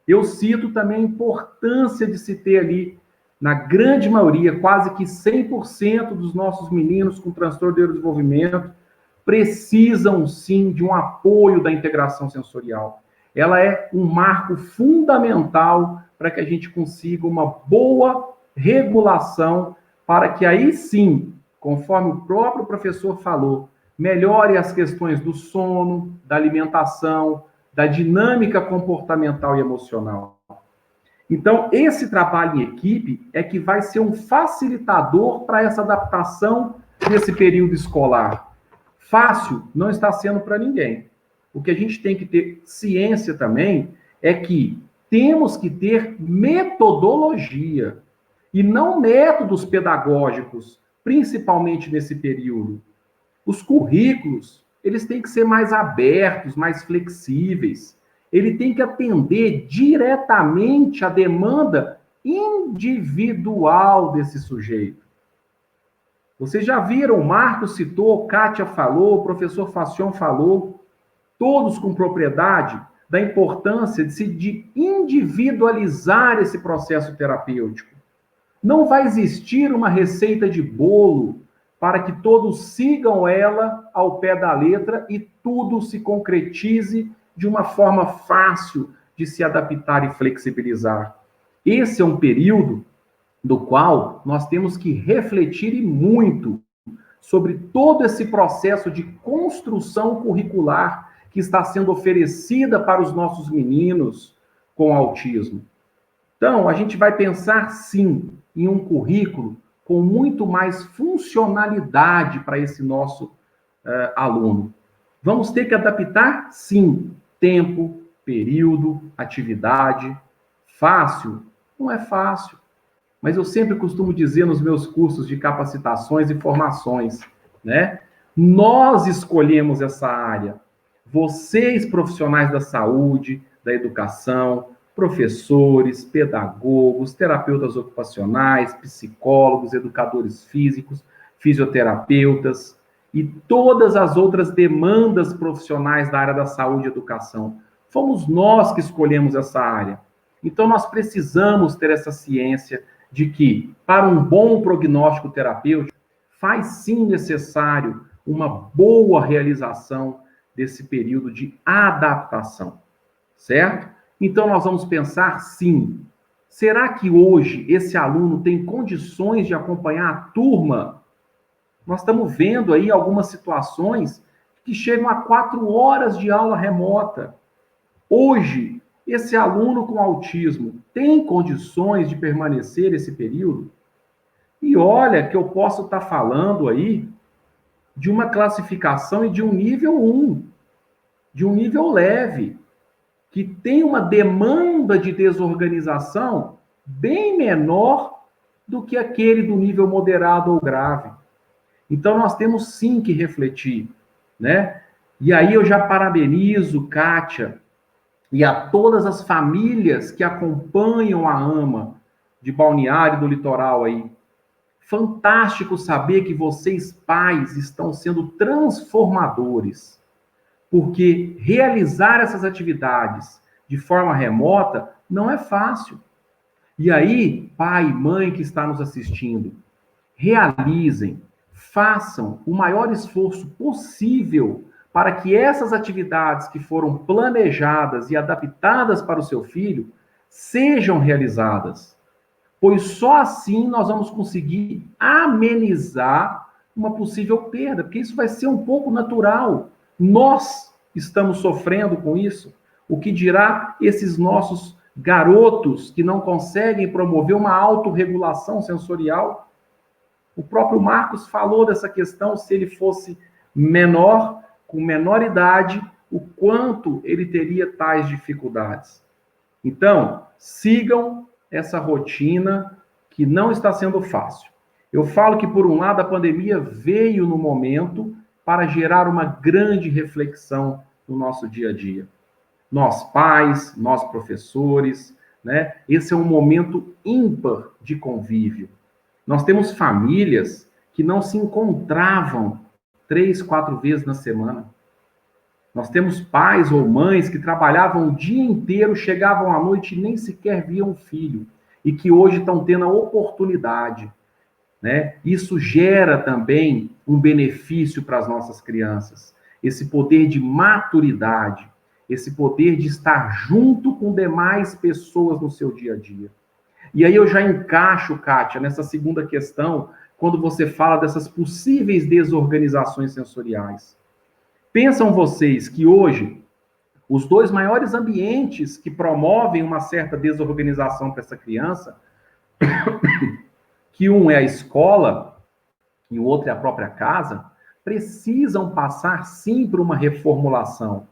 Eu cito também a importância de se ter ali, na grande maioria, quase que 100% dos nossos meninos com transtorno de neurodesenvolvimento precisam, sim, de um apoio da integração sensorial. Ela é um marco fundamental para que a gente consiga uma boa regulação, para que aí sim, conforme o próprio professor falou, melhore as questões do sono, da alimentação, da dinâmica comportamental e emocional. Então, esse trabalho em equipe é que vai ser um facilitador para essa adaptação nesse período escolar. Fácil não está sendo para ninguém. O que a gente tem que ter ciência também é que temos que ter metodologia e não métodos pedagógicos, principalmente nesse período. Os currículos, eles têm que ser mais abertos, mais flexíveis. Ele tem que atender diretamente à demanda individual desse sujeito. Vocês já viram, o Marcos citou, Kátia falou, o professor Fassion falou, todos com propriedade, da importância de individualizar esse processo terapêutico. Não vai existir uma receita de bolo para que todos sigam ela ao pé da letra e tudo se concretize de uma forma fácil de se adaptar e flexibilizar. Esse é um período do qual nós temos que refletir e muito sobre todo esse processo de construção curricular que está sendo oferecida para os nossos meninos com autismo. Então, a gente vai pensar, sim, em um currículo com muito mais funcionalidade para esse nosso aluno. Vamos ter que adaptar, sim, tempo, período, atividade. Fácil? Não é fácil. Mas eu sempre costumo dizer nos meus cursos de capacitações e formações, né? Nós escolhemos essa área. Vocês, profissionais da saúde, da educação, professores, pedagogos, terapeutas ocupacionais, psicólogos, educadores físicos, fisioterapeutas e todas as outras demandas profissionais da área da saúde e educação. Fomos nós que escolhemos essa área. Então, nós precisamos ter essa ciência de que, para um bom prognóstico terapêutico, faz sim necessário uma boa realização desse período de adaptação, certo? Então, nós vamos pensar, sim, será que hoje esse aluno tem condições de acompanhar a turma? Nós estamos vendo aí algumas situações que chegam a 4 horas de aula remota. Hoje, esse aluno com autismo tem condições de permanecer esse período? E olha que eu posso estar falando aí de uma classificação e de um nível 1, de um nível leve, que tem uma demanda de desorganização bem menor do que aquele do nível moderado ou grave. Então, nós temos sim que refletir, né? E aí eu já parabenizo Kátia e a todas as famílias que acompanham a AMA de Balneário do Litoral aí. Fantástico saber que vocês, pais, estão sendo transformadores, porque realizar essas atividades de forma remota não é fácil. E aí, pai, mãe que está nos assistindo, realizem, façam o maior esforço possível para que essas atividades que foram planejadas e adaptadas para o seu filho sejam realizadas. Pois só assim nós vamos conseguir amenizar uma possível perda, porque isso vai ser um pouco natural. Nós estamos sofrendo com isso. O que dirá esses nossos garotos que não conseguem promover uma autorregulação sensorial? O próprio Marcos falou dessa questão, se ele fosse menor, com menor idade, o quanto ele teria tais dificuldades. Então, sigam essa rotina que não está sendo fácil. Eu falo que, por um lado, a pandemia veio no momento para gerar uma grande reflexão no nosso dia a dia. Nós pais, nós professores, né? Esse é um momento ímpar de convívio. Nós temos famílias que não se encontravam 3, 4 vezes na semana. Nós temos pais ou mães que trabalhavam o dia inteiro, chegavam à noite e nem sequer viam o filho, e que hoje estão tendo a oportunidade, né? Isso gera também um benefício para as nossas crianças, esse poder de maturidade, esse poder de estar junto com demais pessoas no seu dia a dia. E aí eu já encaixo, Kátia, nessa segunda questão, quando você fala dessas possíveis desorganizações sensoriais. Pensam vocês que hoje, os 2 maiores ambientes que promovem uma certa desorganização para essa criança, que um é a escola e o outro é a própria casa, precisam passar sim por uma reformulação,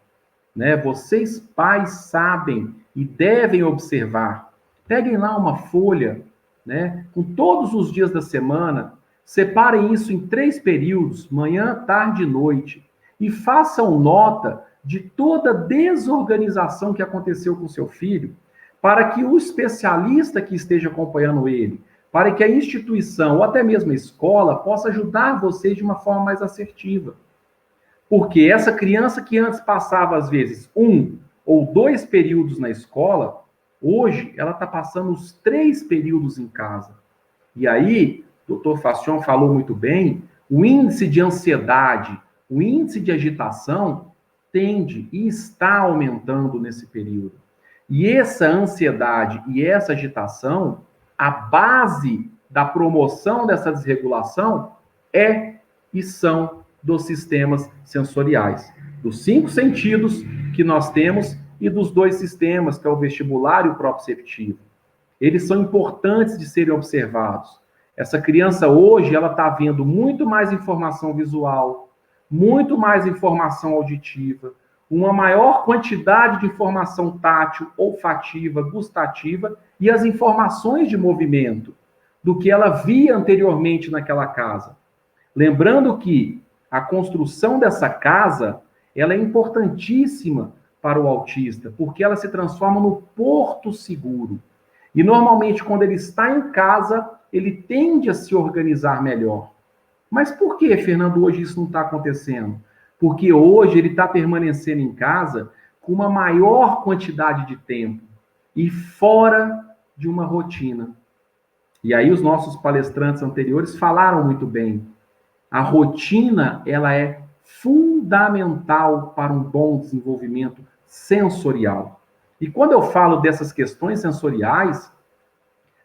né? Vocês, pais, sabem e devem observar. Peguem lá uma folha, né, com todos os dias da semana, separem isso em 3 períodos, manhã, tarde e noite, e façam nota de toda a desorganização que aconteceu com seu filho, para que o especialista que esteja acompanhando ele, para que a instituição ou até mesmo a escola possa ajudar vocês de uma forma mais assertiva. Porque essa criança que antes passava, às vezes, 1 ou 2 períodos na escola, hoje ela está passando os 3 períodos em casa. E aí, o Dr. Fassion falou muito bem, o índice de ansiedade, o índice de agitação tende e está aumentando nesse período. E essa ansiedade e essa agitação, a base da promoção dessa desregulação é e são dos sistemas sensoriais, dos 5 sentidos que nós temos e dos 2 sistemas, que é o vestibular e o proprioceptivo. Eles são importantes de serem observados. Essa criança hoje, ela está vendo muito mais informação visual, muito mais informação auditiva, uma maior quantidade de informação tátil, olfativa, gustativa e as informações de movimento do que ela via anteriormente naquela casa. Lembrando que a construção dessa casa, ela é importantíssima para o autista, porque ela se transforma no porto seguro. E normalmente, quando ele está em casa, ele tende a se organizar melhor. Mas por que, Fernando, hoje isso não está acontecendo? Porque hoje ele está permanecendo em casa com uma maior quantidade de tempo e fora de uma rotina. E aí os nossos palestrantes anteriores falaram muito bem. A rotina, ela é fundamental para um bom desenvolvimento sensorial. E quando eu falo dessas questões sensoriais,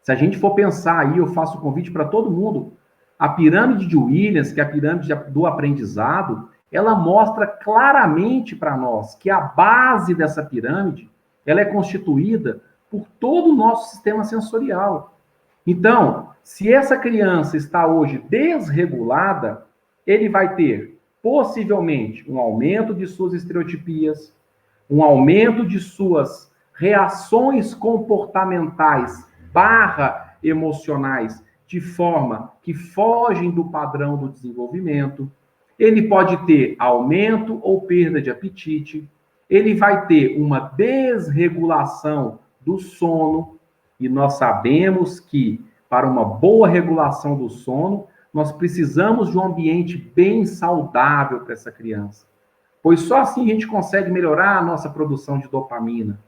se a gente for pensar aí, eu faço o convite para todo mundo, a pirâmide de Williams, que é a pirâmide do aprendizado, ela mostra claramente para nós que a base dessa pirâmide, ela é constituída por todo o nosso sistema sensorial. Então, se essa criança está hoje desregulada, ele vai ter, possivelmente, um aumento de suas estereotipias, um aumento de suas reações comportamentais / emocionais de forma que fogem do padrão do desenvolvimento. Ele pode ter aumento ou perda de apetite. Ele vai ter uma desregulação do sono. E nós sabemos que, para uma boa regulação do sono, nós precisamos de um ambiente bem saudável para essa criança. Pois só assim a gente consegue melhorar a nossa produção de dopamina,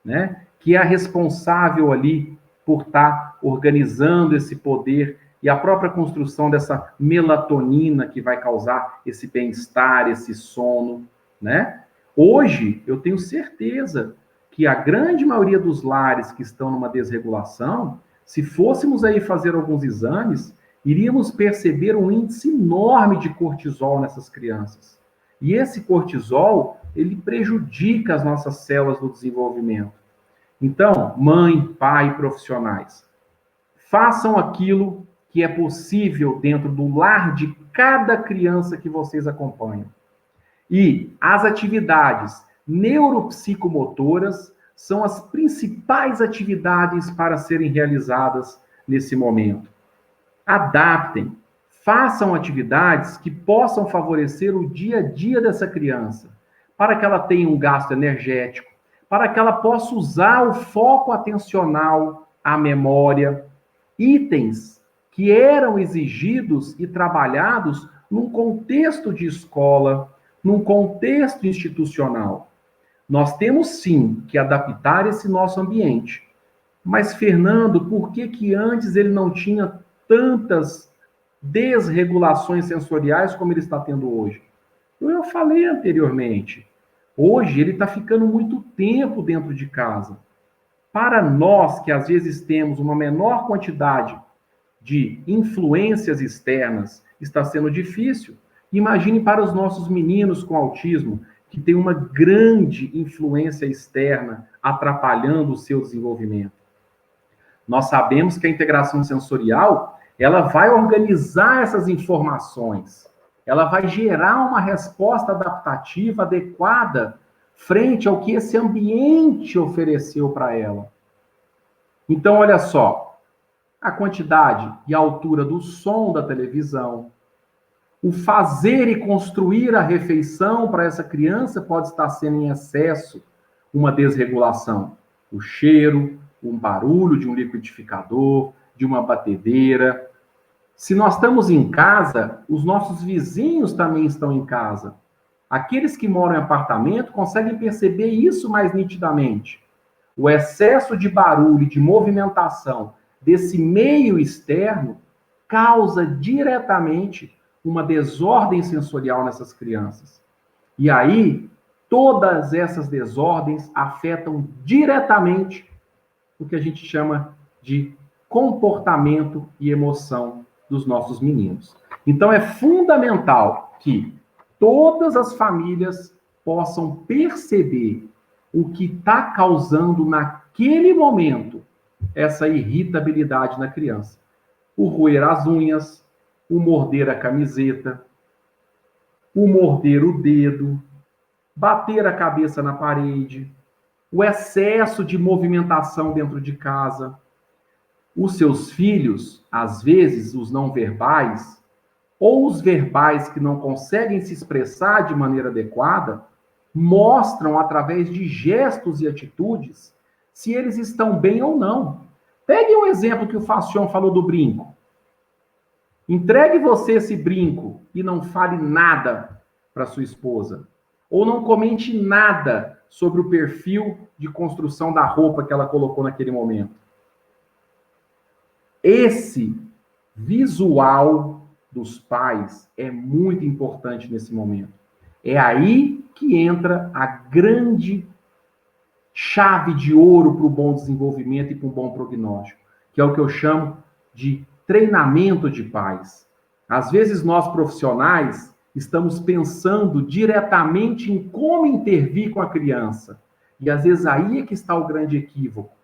né? Que é a responsável ali por estar organizando esse poder e a própria construção dessa melatonina que vai causar esse bem-estar, esse sono, né? Hoje, eu tenho certeza que a grande maioria dos lares que estão numa desregulação, se fôssemos aí fazer alguns exames, iríamos perceber um índice enorme de cortisol nessas crianças. E esse cortisol, ele prejudica as nossas células do desenvolvimento. Então, mãe, pai, profissionais, façam aquilo que é possível dentro do lar de cada criança que vocês acompanham. E as atividades neuropsicomotoras são as principais atividades para serem realizadas nesse momento. Adaptem, façam atividades que possam favorecer o dia a dia dessa criança, para que ela tenha um gasto energético, para que ela possa usar o foco atencional, a memória, itens que eram exigidos e trabalhados num contexto de escola, num contexto institucional. Nós temos sim que adaptar esse nosso ambiente. Mas, Fernando, por que antes ele não tinha tantas desregulações sensoriais como ele está tendo hoje? Eu falei anteriormente. Hoje ele está ficando muito tempo dentro de casa. Para nós, que às vezes temos uma menor quantidade de influências externas, está sendo difícil. Imagine para os nossos meninos com autismo, que tem uma grande influência externa atrapalhando o seu desenvolvimento. Nós sabemos que a integração sensorial, ela vai organizar essas informações, ela vai gerar uma resposta adaptativa adequada frente ao que esse ambiente ofereceu para ela. Então, olha só, a quantidade e a altura do som da televisão, o fazer e construir a refeição para essa criança pode estar sendo em excesso uma desregulação. O cheiro, um barulho de um liquidificador, de uma batedeira. Se nós estamos em casa, os nossos vizinhos também estão em casa. Aqueles que moram em apartamento conseguem perceber isso mais nitidamente. O excesso de barulho e de movimentação desse meio externo causa diretamente uma desordem sensorial nessas crianças. E aí, todas essas desordens afetam diretamente o que a gente chama de comportamento e emoção dos nossos meninos. Então, é fundamental que todas as famílias possam perceber o que está causando naquele momento essa irritabilidade na criança. O roer as unhas, o morder a camiseta, o morder o dedo, bater a cabeça na parede, o excesso de movimentação dentro de casa. Os seus filhos, às vezes, os não verbais, ou os verbais que não conseguem se expressar de maneira adequada, mostram através de gestos e atitudes se eles estão bem ou não. Pegue um exemplo que o Fashion falou do brinco. Entregue você esse brinco e não fale nada para sua esposa. Ou não comente nada sobre o perfil de construção da roupa que ela colocou naquele momento. Esse visual dos pais é muito importante nesse momento. É aí que entra a grande chave de ouro para o bom desenvolvimento e para o bom prognóstico, que é o que eu chamo de treinamento de pais. Às vezes nós profissionais estamos pensando diretamente em como intervir com a criança. E às vezes aí é que está o grande equívoco.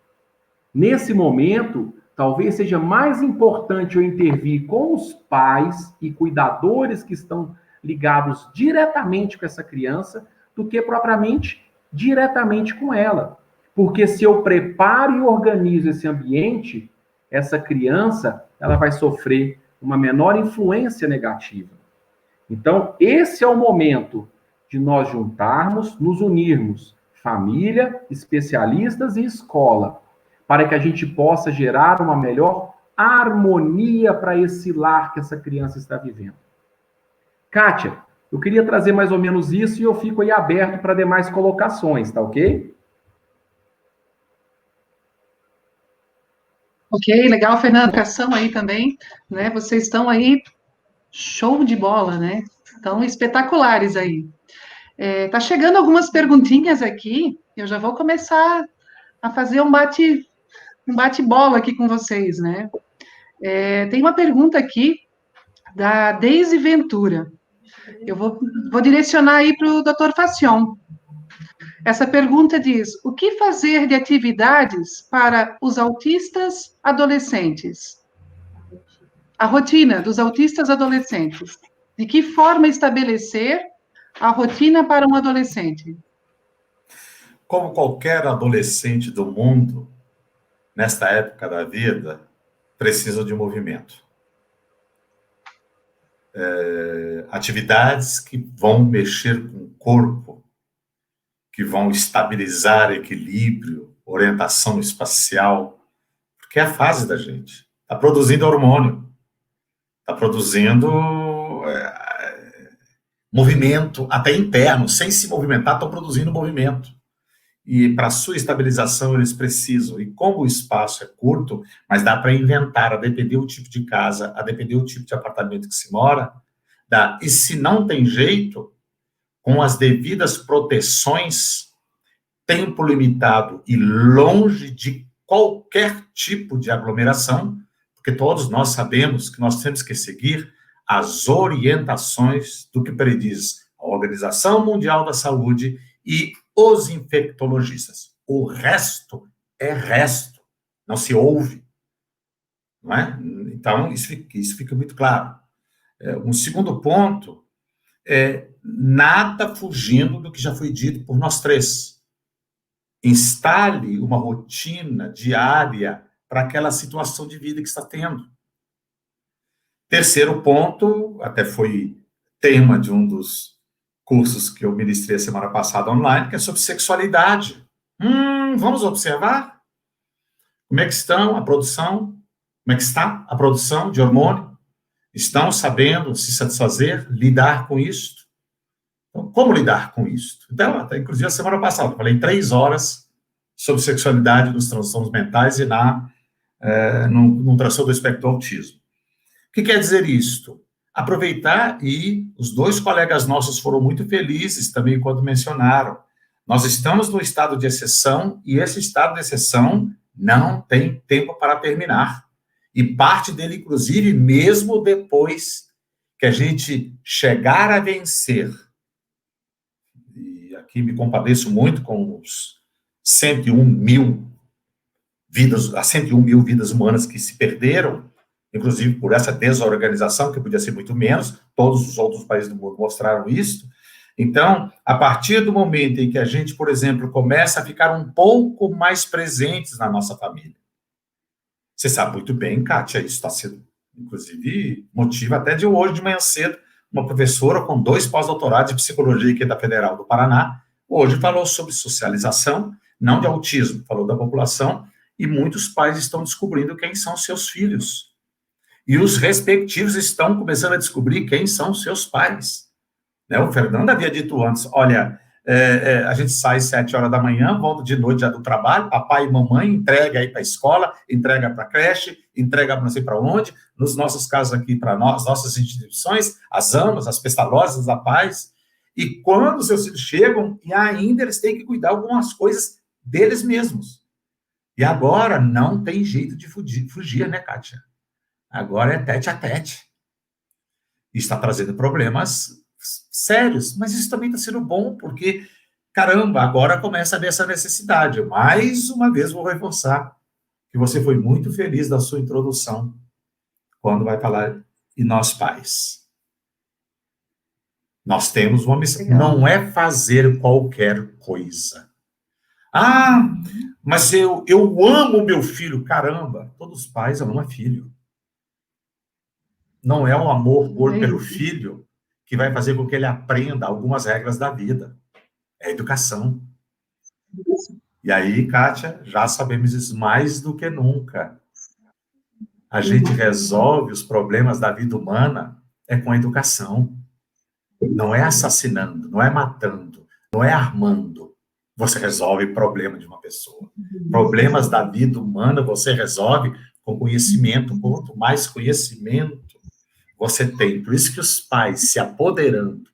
Nesse momento, talvez seja mais importante eu intervir com os pais e cuidadores que estão ligados diretamente com essa criança do que propriamente diretamente com ela. Porque se eu preparo e organizo esse ambiente, essa criança ela vai sofrer uma menor influência negativa. Então, esse é o momento de nós juntarmos, nos unirmos, família, especialistas e escola, para que a gente possa gerar uma melhor harmonia para esse lar que essa criança está vivendo. Kátia, eu queria trazer mais ou menos isso e eu fico aí aberto para demais colocações, tá ok? Ok, legal, Fernando. Educação aí também, né? Vocês estão aí, show de bola, né? Estão espetaculares aí. Tá chegando algumas perguntinhas aqui, eu já vou começar a fazer um bate-bola aqui com vocês, né? Tem uma pergunta aqui da Deise Ventura. Eu vou direcionar aí para o Dr. Fassion. Essa pergunta diz: o que fazer de atividades para os autistas adolescentes? A rotina dos autistas adolescentes. De que forma estabelecer a rotina para um adolescente? Como qualquer adolescente do mundo, nesta época da vida, precisa de movimento. Atividades que vão mexer com o corpo, que vão estabilizar equilíbrio, orientação espacial, porque é a fase da gente. Está produzindo hormônio, está produzindo movimento, até interno, sem se movimentar, estão produzindo movimento. E para sua estabilização eles precisam. E como o espaço é curto, mas dá para inventar, a depender do tipo de casa, a depender do tipo de apartamento que se mora, dá. E se não tem jeito, com as devidas proteções, tempo limitado e longe de qualquer tipo de aglomeração, porque todos nós sabemos que nós temos que seguir as orientações do que prediz a Organização Mundial da Saúde e os infectologistas. O resto é resto, não se ouve. Não é? Então, isso fica muito claro. Um segundo ponto é nada fugindo do que já foi dito por nós três. Instale uma rotina diária para aquela situação de vida que está tendo. Terceiro ponto, até foi tema de um dos cursos que eu ministrei a semana passada online, que é sobre sexualidade. Vamos observar como é que estão a produção, como é que está a produção de hormônio? Estão sabendo se satisfazer, lidar com isso? Então, como lidar com isso? Então, até, inclusive, a semana passada, eu falei 3 horas sobre sexualidade nos transtornos mentais e no transtorno do espectro do autismo. O que quer dizer isto? Aproveitar, e os 2 colegas nossos foram muito felizes também quando mencionaram. Nós estamos no estado de exceção, e esse estado de exceção não tem tempo para terminar. E parte dele, inclusive, mesmo depois que a gente chegar a vencer, e aqui me compadeço muito com os 101 mil vidas, as 101 mil vidas humanas que se perderam, inclusive por essa desorganização, que podia ser muito menos, todos os outros países do mundo mostraram isso, Então, a partir do momento em que a gente, por exemplo, começa a ficar um pouco mais presentes na nossa família, você sabe muito bem, Kátia, isso está sendo, inclusive, motivo até de hoje de manhã cedo, uma professora com 2 pós-doutorados de psicologia aqui da Federal do Paraná, hoje falou sobre socialização, não de autismo, falou da população, e muitos pais estão descobrindo quem são seus filhos. E os respectivos estão começando a descobrir quem são seus pais. Né? O Fernando havia dito antes, olha, a gente sai 7 horas da manhã, volta de noite já do trabalho, papai e mamãe entrega aí para a escola, entrega para a creche, entrega para não sei para onde, nos nossos casos aqui, para nós, nossas instituições, as AMAs, as pestalozes da paz, e quando os seus filhos chegam, e ainda eles têm que cuidar algumas coisas deles mesmos. E agora não tem jeito de fugir, né, Kátia? Agora é tete a tete. Está trazendo problemas sérios, mas isso também está sendo bom, porque, caramba, agora começa a haver essa necessidade. Mais uma vez vou reforçar que você foi muito feliz na sua introdução, quando vai falar e nós pais. Nós temos uma missão, não é fazer qualquer coisa. Ah, mas eu amo meu filho. Caramba, todos os pais amam filho. Não é o amor pelo filho que vai fazer com que ele aprenda algumas regras da vida. É a educação. E aí, Kátia, já sabemos isso mais do que nunca. A gente resolve os problemas da vida humana com a educação. Não é assassinando, não é matando, não é armando. Você resolve o problema de uma pessoa. Problemas da vida humana você resolve com conhecimento. Quanto mais conhecimento você tem. Por isso que os pais se apoderando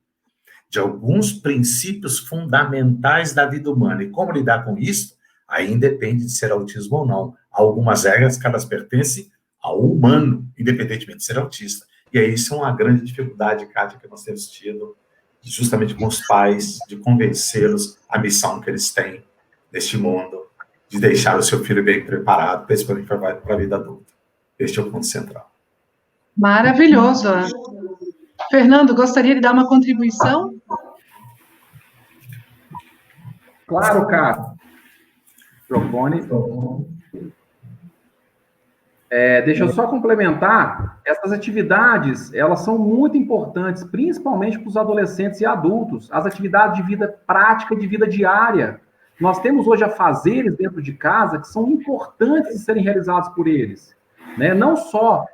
de alguns princípios fundamentais da vida humana. E como lidar com isso, aí independe de ser autismo ou não. Há algumas regras que elas pertencem ao humano, independentemente de ser autista. E aí isso é uma grande dificuldade, Kátia, que nós temos tido, justamente com os pais, de convencê-los a missão que eles têm neste mundo, de deixar o seu filho bem preparado, principalmente para a vida adulta. Este é o ponto central. Maravilhoso. Fernando, gostaria de dar uma contribuição? Claro, cara. Microfone. Deixa eu só complementar. Essas atividades, elas são muito importantes, principalmente para os adolescentes e adultos. As atividades de vida prática, de vida diária. Nós temos hoje afazeres dentro de casa que são importantes de serem realizados por eles. Né? Não só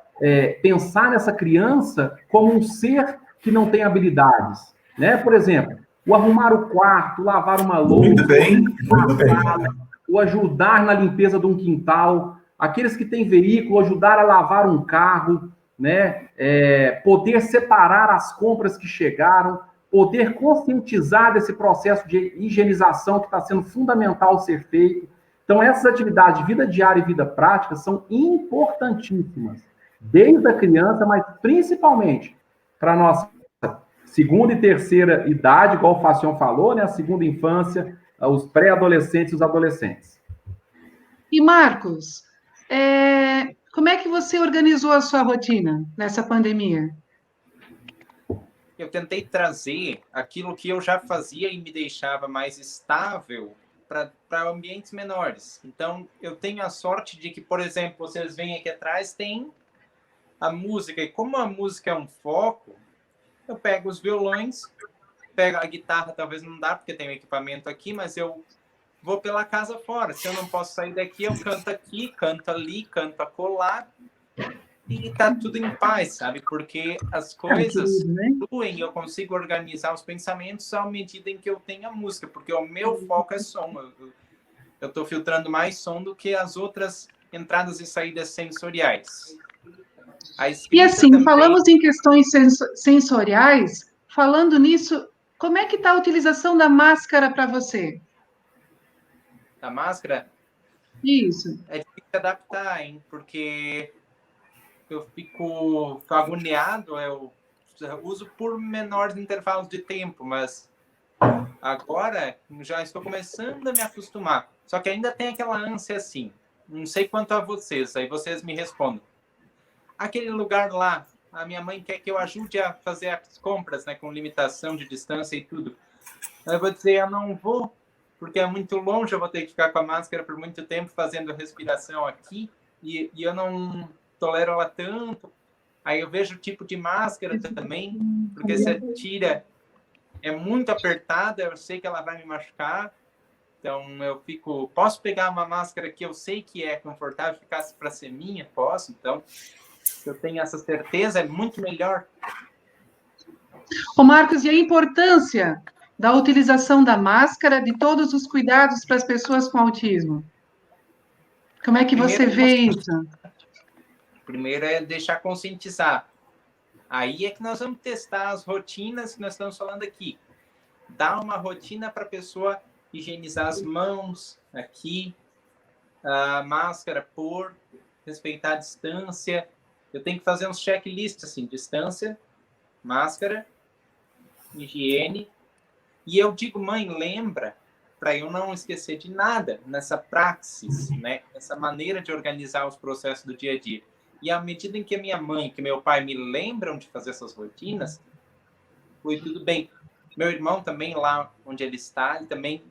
pensar nessa criança como um ser que não tem habilidades. Né? Por exemplo, o arrumar o quarto, lavar uma louça, muito bem. o ajudar na limpeza de um quintal, aqueles que têm veículo, ajudar a lavar um carro, né? Poder separar as compras que chegaram, poder conscientizar desse processo de higienização que está sendo fundamental ser feito. Então, essas atividades de vida diária e vida prática são importantíssimas, desde a criança, mas principalmente para a nossa segunda e terceira idade, igual o Facion falou, né? A segunda infância, os pré-adolescentes e os adolescentes. E, Marcos, como é que você organizou a sua rotina nessa pandemia? Eu tentei trazer aquilo que eu já fazia e me deixava mais estável para ambientes menores. Então, eu tenho a sorte de que, por exemplo, vocês veem aqui atrás, tem a música. E como a música é um foco, eu pego os violões, pego a guitarra, talvez não dá, porque tem um equipamento aqui, mas eu vou pela casa fora. Se eu não posso sair daqui, eu canto aqui, canto ali, canto acolá. E tá tudo em paz, sabe? Porque as coisas fluem e eu consigo organizar os pensamentos à medida em que eu tenho a música, porque o meu foco é som. Eu tô filtrando mais som do que as outras entradas e saídas sensoriais. E assim, também... falamos em questões sensoriais, falando nisso, como é que está a utilização da máscara para você? Da máscara? Isso. É difícil se adaptar, hein? Porque eu fico agoniado, eu uso por menores intervalos de tempo, mas agora já estou começando a me acostumar. Só que ainda tem aquela ânsia assim. Não sei quanto a vocês, aí vocês me respondam. Aquele lugar lá, a minha mãe quer que eu ajude a fazer as compras, né, com limitação de distância e tudo. Eu vou dizer, eu não vou, porque é muito longe, eu vou ter que ficar com a máscara por muito tempo fazendo respiração aqui, e eu não tolero ela tanto. Aí eu vejo o tipo de máscara também, porque se a tira é muito apertada, eu sei que ela vai me machucar. Então eu posso pegar uma máscara que eu sei que é confortável, ficasse para ser minha, posso. Então, se eu tenho essa certeza, é muito melhor. Ô Marcos, e a importância da utilização da máscara, de todos os cuidados para as pessoas com autismo? Como é que você vê isso? Primeiro é deixar conscientizar. Aí é que nós vamos testar as rotinas que nós estamos falando aqui. Dar uma rotina para a pessoa higienizar as mãos aqui, a máscara pôr, respeitar a distância. Eu tenho que fazer uns checklists assim, distância, máscara, higiene. E eu digo, mãe, lembra, para eu não esquecer de nada nessa praxis, né? Essa maneira de organizar os processos do dia a dia. E à medida em que a minha mãe, que meu pai me lembram de fazer essas rotinas, foi tudo bem. Meu irmão também, lá onde ele está, ele também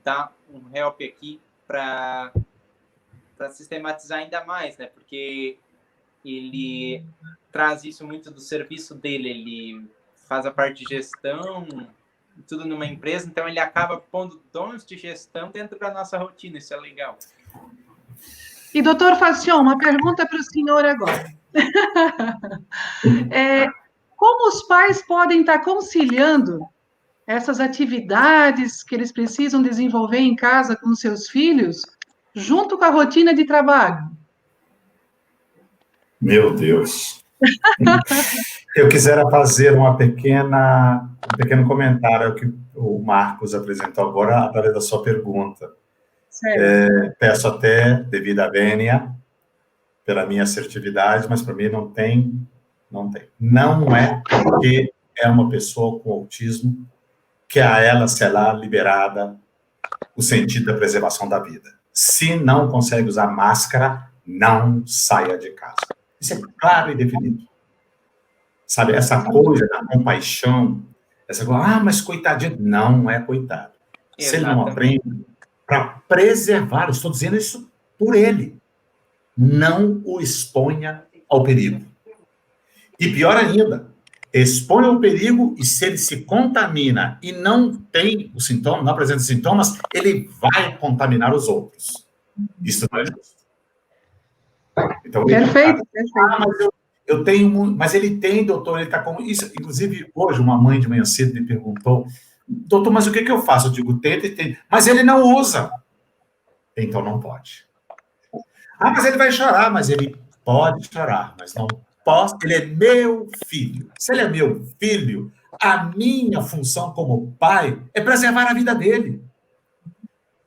dá um help aqui para sistematizar ainda mais, né? Porque ele traz isso muito do serviço dele, ele faz a parte de gestão, tudo numa empresa, então ele acaba pondo dons de gestão dentro da nossa rotina, isso é legal. E, doutor Facion, uma pergunta para o senhor agora. Como os pais podem estar conciliando essas atividades que eles precisam desenvolver em casa com seus filhos, junto com a rotina de trabalho? Meu Deus. Eu quisera fazer um pequeno comentário ao que o Marcos apresentou agora, através da sua pergunta. Peço até, devido à vênia, pela minha assertividade, mas para mim não tem. Não é porque é uma pessoa com autismo que a ela será liberada o sentido da preservação da vida. Se não consegue usar máscara, não saia de casa. Isso é claro e definido. Sabe, essa coisa da compaixão, essa coisa, mas coitadinho, não é coitado. Se ele não aprende, para preservar, eu estou dizendo isso por ele, não o exponha ao perigo. E pior ainda, expõe ao perigo e se ele se contamina e não tem o sintoma, não apresenta sintomas, ele vai contaminar os outros. Isso não é justo. Então, perfeito. Mas eu tenho muito, mas ele tem, doutor, ele está com isso. Inclusive, hoje, uma mãe de manhã cedo me perguntou, doutor, mas o que eu faço? Eu digo, tenta. Mas ele não usa. Então não pode. Mas ele vai chorar, mas ele pode chorar, mas não posso. Ele é meu filho. Se ele é meu filho, a minha função como pai é preservar a vida dele.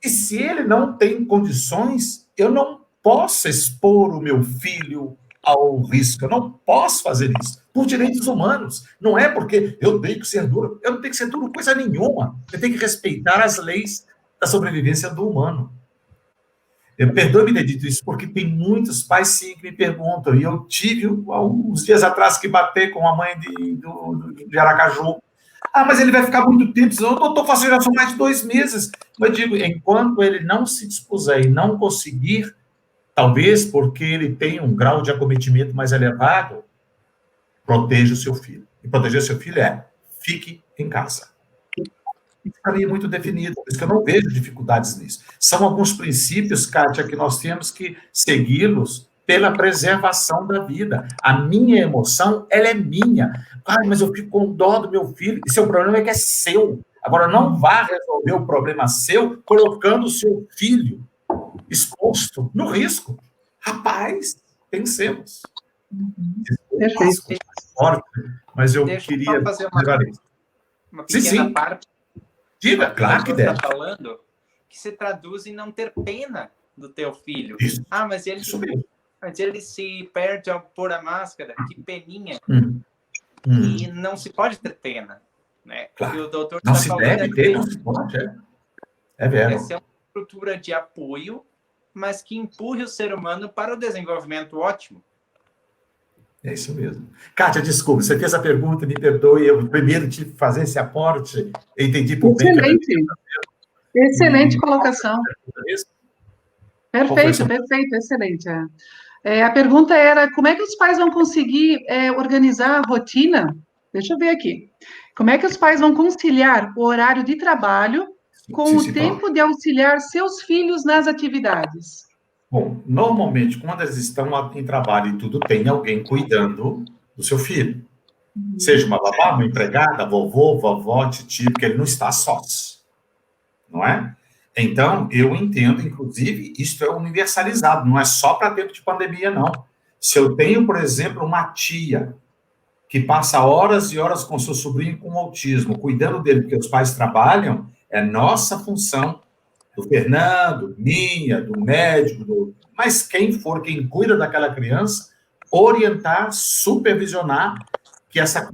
E se ele não tem condições, eu não posso expor o meu filho ao risco. Eu não posso fazer isso. Por direitos humanos. Não é porque eu tenho que ser duro. Eu não tenho que ser duro coisa nenhuma. Eu tenho que respeitar as leis da sobrevivência do humano. Perdoe-me ter dito isso, porque tem muitos pais, sim, que me perguntam, e eu tive, há uns dias atrás, que bater com a mãe de Aracaju. Mas ele vai ficar muito tempo. Eu estou fazendo já são mais de 2 meses. Mas digo, enquanto ele não se dispuser e não conseguir, talvez porque ele tem um grau de acometimento mais elevado, proteja o seu filho. E proteger o seu filho fique em casa. Isso para mim é muito definido, por isso que eu não vejo dificuldades nisso. São alguns princípios, Kátia, que nós temos que segui-los pela preservação da vida. A minha emoção, ela é minha. Mas eu fico com dó do meu filho. E seu problema é que é seu. Agora, não vá resolver o problema seu colocando o seu filho exposto no risco. Rapaz, pensemos. Perfeito. Mas eu Deixa queria... eu fazer uma pequena parte. Diga, claro que deve. Está falando que se traduz em não ter pena do teu filho. Isso. Mas ele se perde ao pôr a máscara, que peninha. E não se pode ter pena, né? Claro. O doutor não está se falando deve ter, não se pode, é verdade. Essa é uma estrutura de apoio, mas que empurre o ser humano para o desenvolvimento ótimo. É isso mesmo. Kátia, desculpe, você fez a pergunta, me perdoe, eu primeiro tive que fazer esse aporte, eu entendi por bem. Excelente. Excelente colocação. Perfeito, excelente. A pergunta era, como é que os pais vão conseguir organizar a rotina? Deixa eu ver aqui. Como é que os pais vão conciliar o horário de trabalho com o tempo de auxiliar seus filhos nas atividades? Bom, normalmente, quando eles estão em trabalho e tudo, tem alguém cuidando do seu filho. Seja uma babá, uma empregada, vovô, vovó, titio, porque ele não está sós. Não é? Então, eu entendo, inclusive, isso é universalizado, não é só para tempo de pandemia, não. Se eu tenho, por exemplo, uma tia que passa horas e horas com seu sobrinho com autismo, cuidando dele, porque os pais trabalham, é nossa função, do Fernando, minha, do médico, mas quem for, quem cuida daquela criança, orientar, supervisionar que essa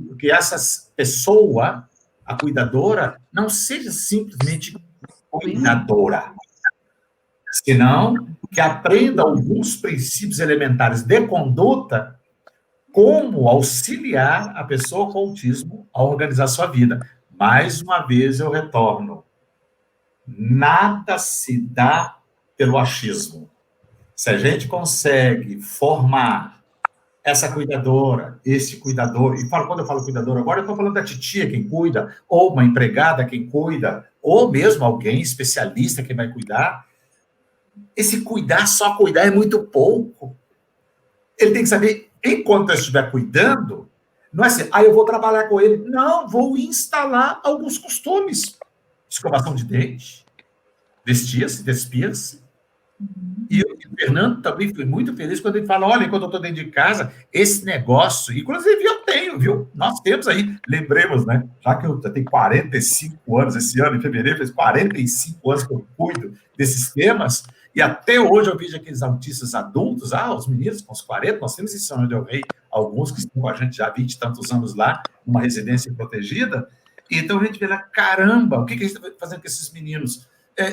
pessoa, a cuidadora, não seja simplesmente cuidadora, senão que aprenda alguns princípios elementares de conduta, como auxiliar a pessoa com autismo a organizar sua vida. Mais uma vez eu retorno. Nada se dá pelo achismo. Se a gente consegue formar essa cuidadora, esse cuidador, e quando eu falo cuidador agora, eu estou falando da titia quem cuida, ou uma empregada quem cuida, ou mesmo alguém especialista que vai cuidar. Esse cuidar, só cuidar é muito pouco. Ele tem que saber, enquanto eu estiver cuidando, não é assim, eu vou trabalhar com ele. Não, vou instalar alguns costumes. Escovação de dente, vestia-se, despia-se. E o Fernando também foi muito feliz quando ele fala, olha, quando eu estou dentro de casa, esse negócio, inclusive eu tenho, viu? Nós temos aí, lembremos, né? Já que eu já tenho 45 anos, esse ano, em fevereiro, fez 45 anos que eu cuido desses temas, e até hoje eu vejo aqueles autistas adultos, os meninos com os 40, nós temos em São João del Rei, alguns que estão com a gente já há 20 e tantos anos lá, numa residência protegida, e então a gente vê lá, caramba, o que a gente está fazendo com esses meninos?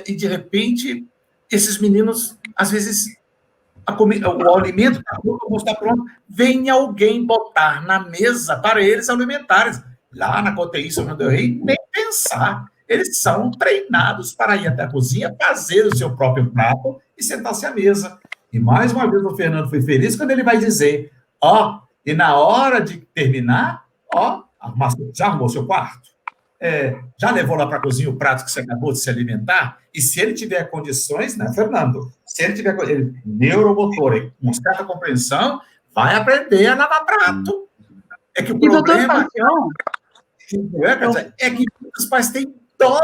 E de repente, esses meninos, às vezes, o alimento está pronto, vem alguém botar na mesa para eles alimentares. Lá na COTI São João del Rei, nem pensar. Eles são treinados para ir até a cozinha, fazer o seu próprio prato e sentar-se à mesa. E mais uma vez o Fernando foi feliz quando ele vai dizer, e na hora de terminar, já arrumou seu quarto? Já levou lá para a cozinha o prato que você acabou de se alimentar? E se ele tiver condições, né, Fernando? Se ele tiver neuromotor, com certa compreensão, vai aprender a lavar prato. É que o problema é que muitos pais têm dó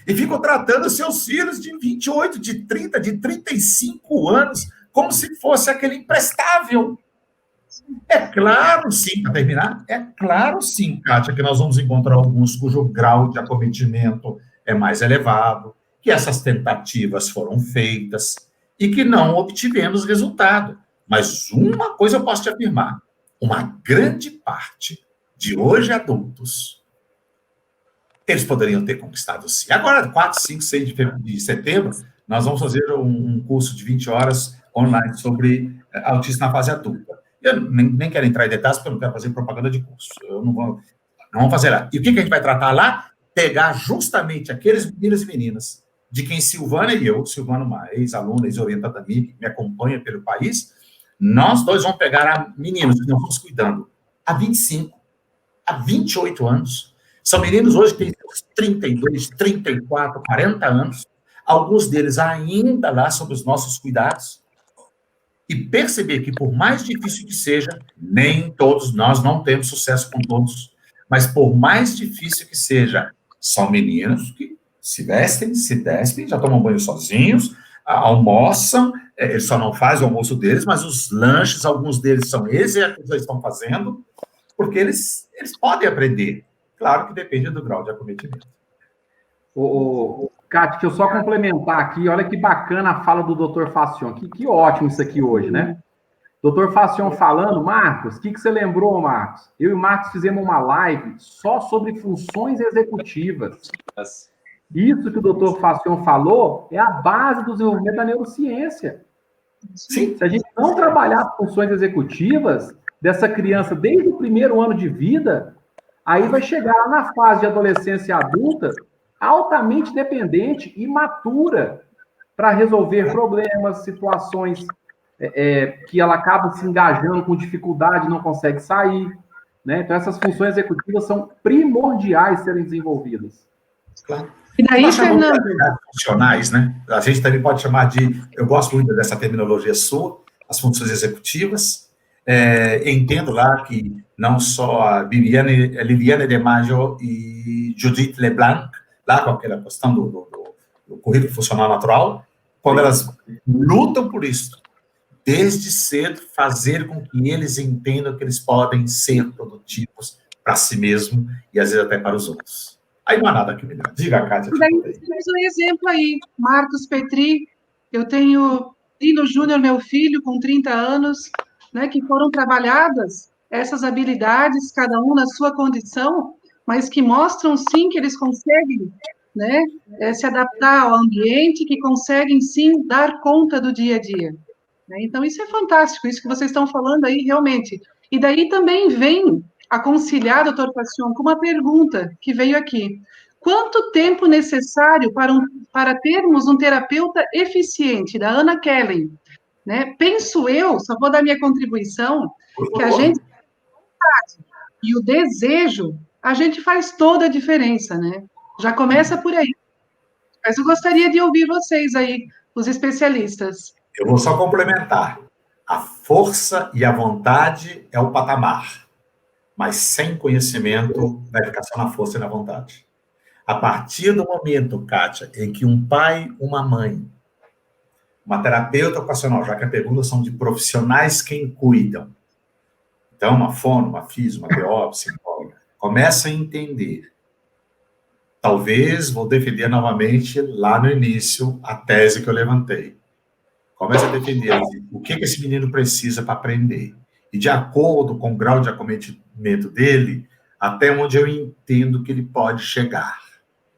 e ficam tratando seus filhos de 28, de 30, de 35 anos como se fosse aquele imprestável. É claro, sim, para terminar, é claro, sim, Kátia, que nós vamos encontrar alguns cujo grau de acometimento é mais elevado, que essas tentativas foram feitas e que não obtivemos resultado. Mas uma coisa eu posso te afirmar, uma grande parte de hoje adultos, eles poderiam ter conquistado sim. Agora, 4, 5, 6 de setembro, nós vamos fazer um curso de 20 horas online sobre autismo na fase adulta. Eu nem quero entrar em detalhes, porque eu não quero fazer propaganda de curso. Eu não vamos fazer lá. E o que a gente vai tratar lá? Pegar justamente aqueles meninos e meninas de quem Silvana e eu, Silvana, uma ex-aluna, ex-orientada minha, que me acompanha pelo país, nós dois vamos pegar meninos que nós estamos cuidando há 25, há 28 anos. São meninos hoje que têm 32, 34, 40 anos, alguns deles ainda lá sob os nossos cuidados, e perceber que, por mais difícil que seja, nem todos, nós não temos sucesso com todos, mas por mais difícil que seja, são meninos que se vestem, se despem, já tomam banho sozinhos, almoçam, eles só não fazem o almoço deles, mas os lanches, alguns deles são eles que eles estão fazendo, porque eles podem aprender. Claro que depende do grau de acometimento. Cátia, deixa eu só complementar aqui. Olha que bacana a fala do Dr. Facion. Que ótimo isso aqui hoje, né? Dr. Facion falando, Marcos, o que você lembrou, Marcos? Eu e o Marcos fizemos uma live só sobre funções executivas. Isso que o Dr. Facion falou é a base do desenvolvimento da neurociência. Sim. Se a gente não trabalhar as funções executivas, dessa criança desde o primeiro ano de vida, aí vai chegar lá na fase de adolescência adulta altamente dependente, imatura, para resolver problemas, situações que ela acaba se engajando com dificuldade, não consegue sair, né? Então, essas funções executivas são primordiais serem desenvolvidas. Claro. E daí, Fernando? Funcionais, né? A gente também pode chamar de, eu gosto muito dessa terminologia sua, as funções executivas. Entendo lá que não só a Liliane de Maggio e Judith Leblanc, lá com aquela questão do currículo funcional natural, quando elas lutam por isso, desde cedo, fazer com que eles entendam que eles podem ser produtivos para si mesmo e, às vezes, até para os outros. Aí não há nada que melhor. Diga, Kátia. Daí temos um exemplo aí, Marcos Petri. Eu tenho Lino Júnior, meu filho, com 30 anos, né, que foram trabalhadas essas habilidades, cada um na sua condição, mas que mostram, sim, que eles conseguem, né, se adaptar ao ambiente, que conseguem, sim, dar conta do dia a dia. Né? Então, isso é fantástico, isso que vocês estão falando aí, realmente. E daí também vem a conciliar, doutor Passion, com uma pergunta que veio aqui. Quanto tempo necessário para termos um terapeuta eficiente? Da Ana Kellen. Né? Penso eu, só vou dar minha contribuição, que a gente e o desejo, a gente faz toda a diferença, né? Já começa por aí. Mas eu gostaria de ouvir vocês aí, os especialistas. Eu vou só complementar. A força e a vontade é o patamar, mas sem conhecimento vai ficar só na força e na vontade. A partir do momento, Kátia, em que um pai, uma mãe, uma terapeuta ocupacional, já que a pergunta são de profissionais quem cuidam, então uma fono, uma física, uma TO, psicóloga, começa a entender. Talvez vou defender novamente lá no início a tese que eu levantei. Começa a defender o que esse menino precisa para aprender. E de acordo com o grau de acometimento dele, até onde eu entendo que ele pode chegar.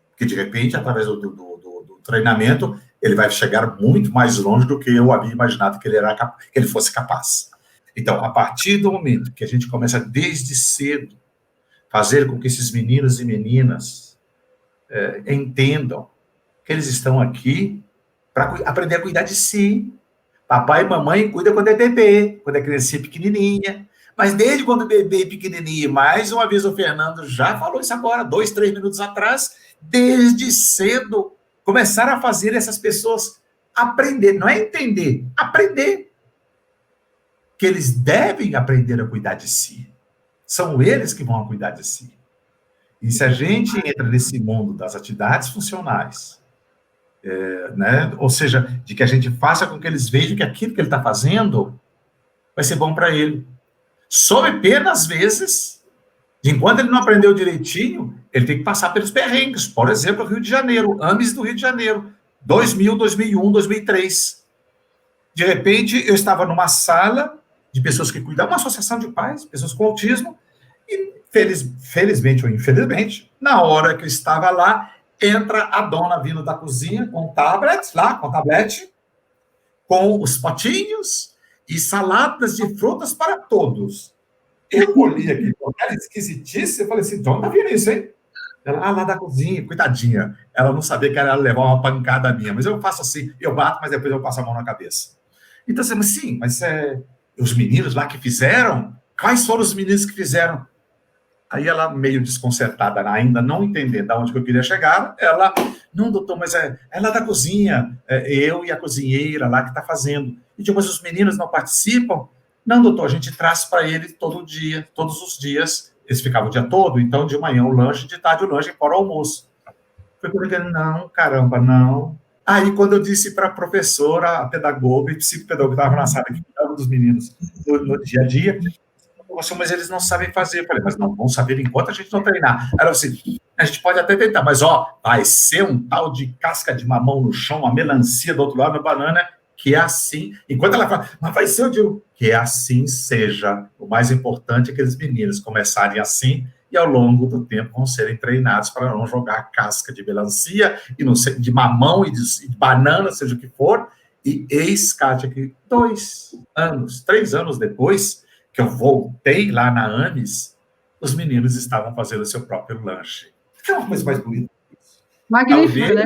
Porque, de repente, através do treinamento, ele vai chegar muito mais longe do que eu havia imaginado que ele fosse capaz. Então, a partir do momento que a gente começa desde cedo fazer com que esses meninos e meninas entendam que eles estão aqui para aprender a cuidar de si. Papai e mamãe cuidam quando é bebê, quando é criancinha pequenininha. Mas desde quando o bebê é pequenininho, mais uma vez o Fernando já falou isso agora, 2, 3 minutos atrás, desde cedo, começaram a fazer essas pessoas aprender, não é entender, aprender. Que eles devem aprender a cuidar de si. São eles que vão cuidar de si. E se a gente entra nesse mundo das atividades funcionais, né? Ou seja, de que a gente faça com que eles vejam que aquilo que ele está fazendo vai ser bom para ele. Sob pena, às vezes, de enquanto ele não aprendeu direitinho, ele tem que passar pelos perrengues. Por exemplo, o Rio de Janeiro, AMES do Rio de Janeiro, 2000, 2001, 2003. De repente, eu estava numa sala de pessoas que cuidam, uma associação de pais, pessoas com autismo, e felizmente ou infelizmente, na hora que eu estava lá, entra a dona vindo da cozinha com o tablet, com os potinhos e saladas de frutas para todos. Eu olhei aqui, era esquisitíssimo, eu falei assim, de onde tá vindo isso, hein? Ela, lá da cozinha, coitadinha. Ela não sabia que era levar uma pancada minha, mas eu faço assim, eu bato, mas depois eu passo a mão na cabeça. Então, assim, mas os meninos lá que fizeram, quais foram os meninos que fizeram? Aí ela, meio desconcertada, ainda não entendendo de onde que eu queria chegar, ela, não, doutor, mas é lá da cozinha, eu e a cozinheira lá que está fazendo. E depois os meninos não participam? Não, doutor, a gente traz para ele todo dia, todos os dias. Eles ficavam o dia todo, então de manhã o lanche, de tarde o lanche, fora o almoço. Foi quando eu disse, não, caramba, não. Aí, quando eu disse para a professora, a pedagoga e psicopedagoga que estava na sala, que cuidava dos meninos no dia a dia, mas eles não sabem fazer. Eu falei, mas não vão saber enquanto a gente não treinar. Aí ela assim, a gente pode até tentar, mas vai ser um tal de casca de mamão no chão, uma melancia do outro lado da banana, que é assim. Enquanto ela fala, mas vai ser, eu digo, que assim seja. O mais importante é que aqueles meninos começarem assim e ao longo do tempo vão serem treinados para não jogar casca de melancia, e não sei, de mamão e de banana, seja o que for. E eis, Kátia, que 2 anos, 3 anos depois, que eu voltei lá na ANES, os meninos estavam fazendo o seu próprio lanche. Que é uma coisa mais bonita. Magnífico, né?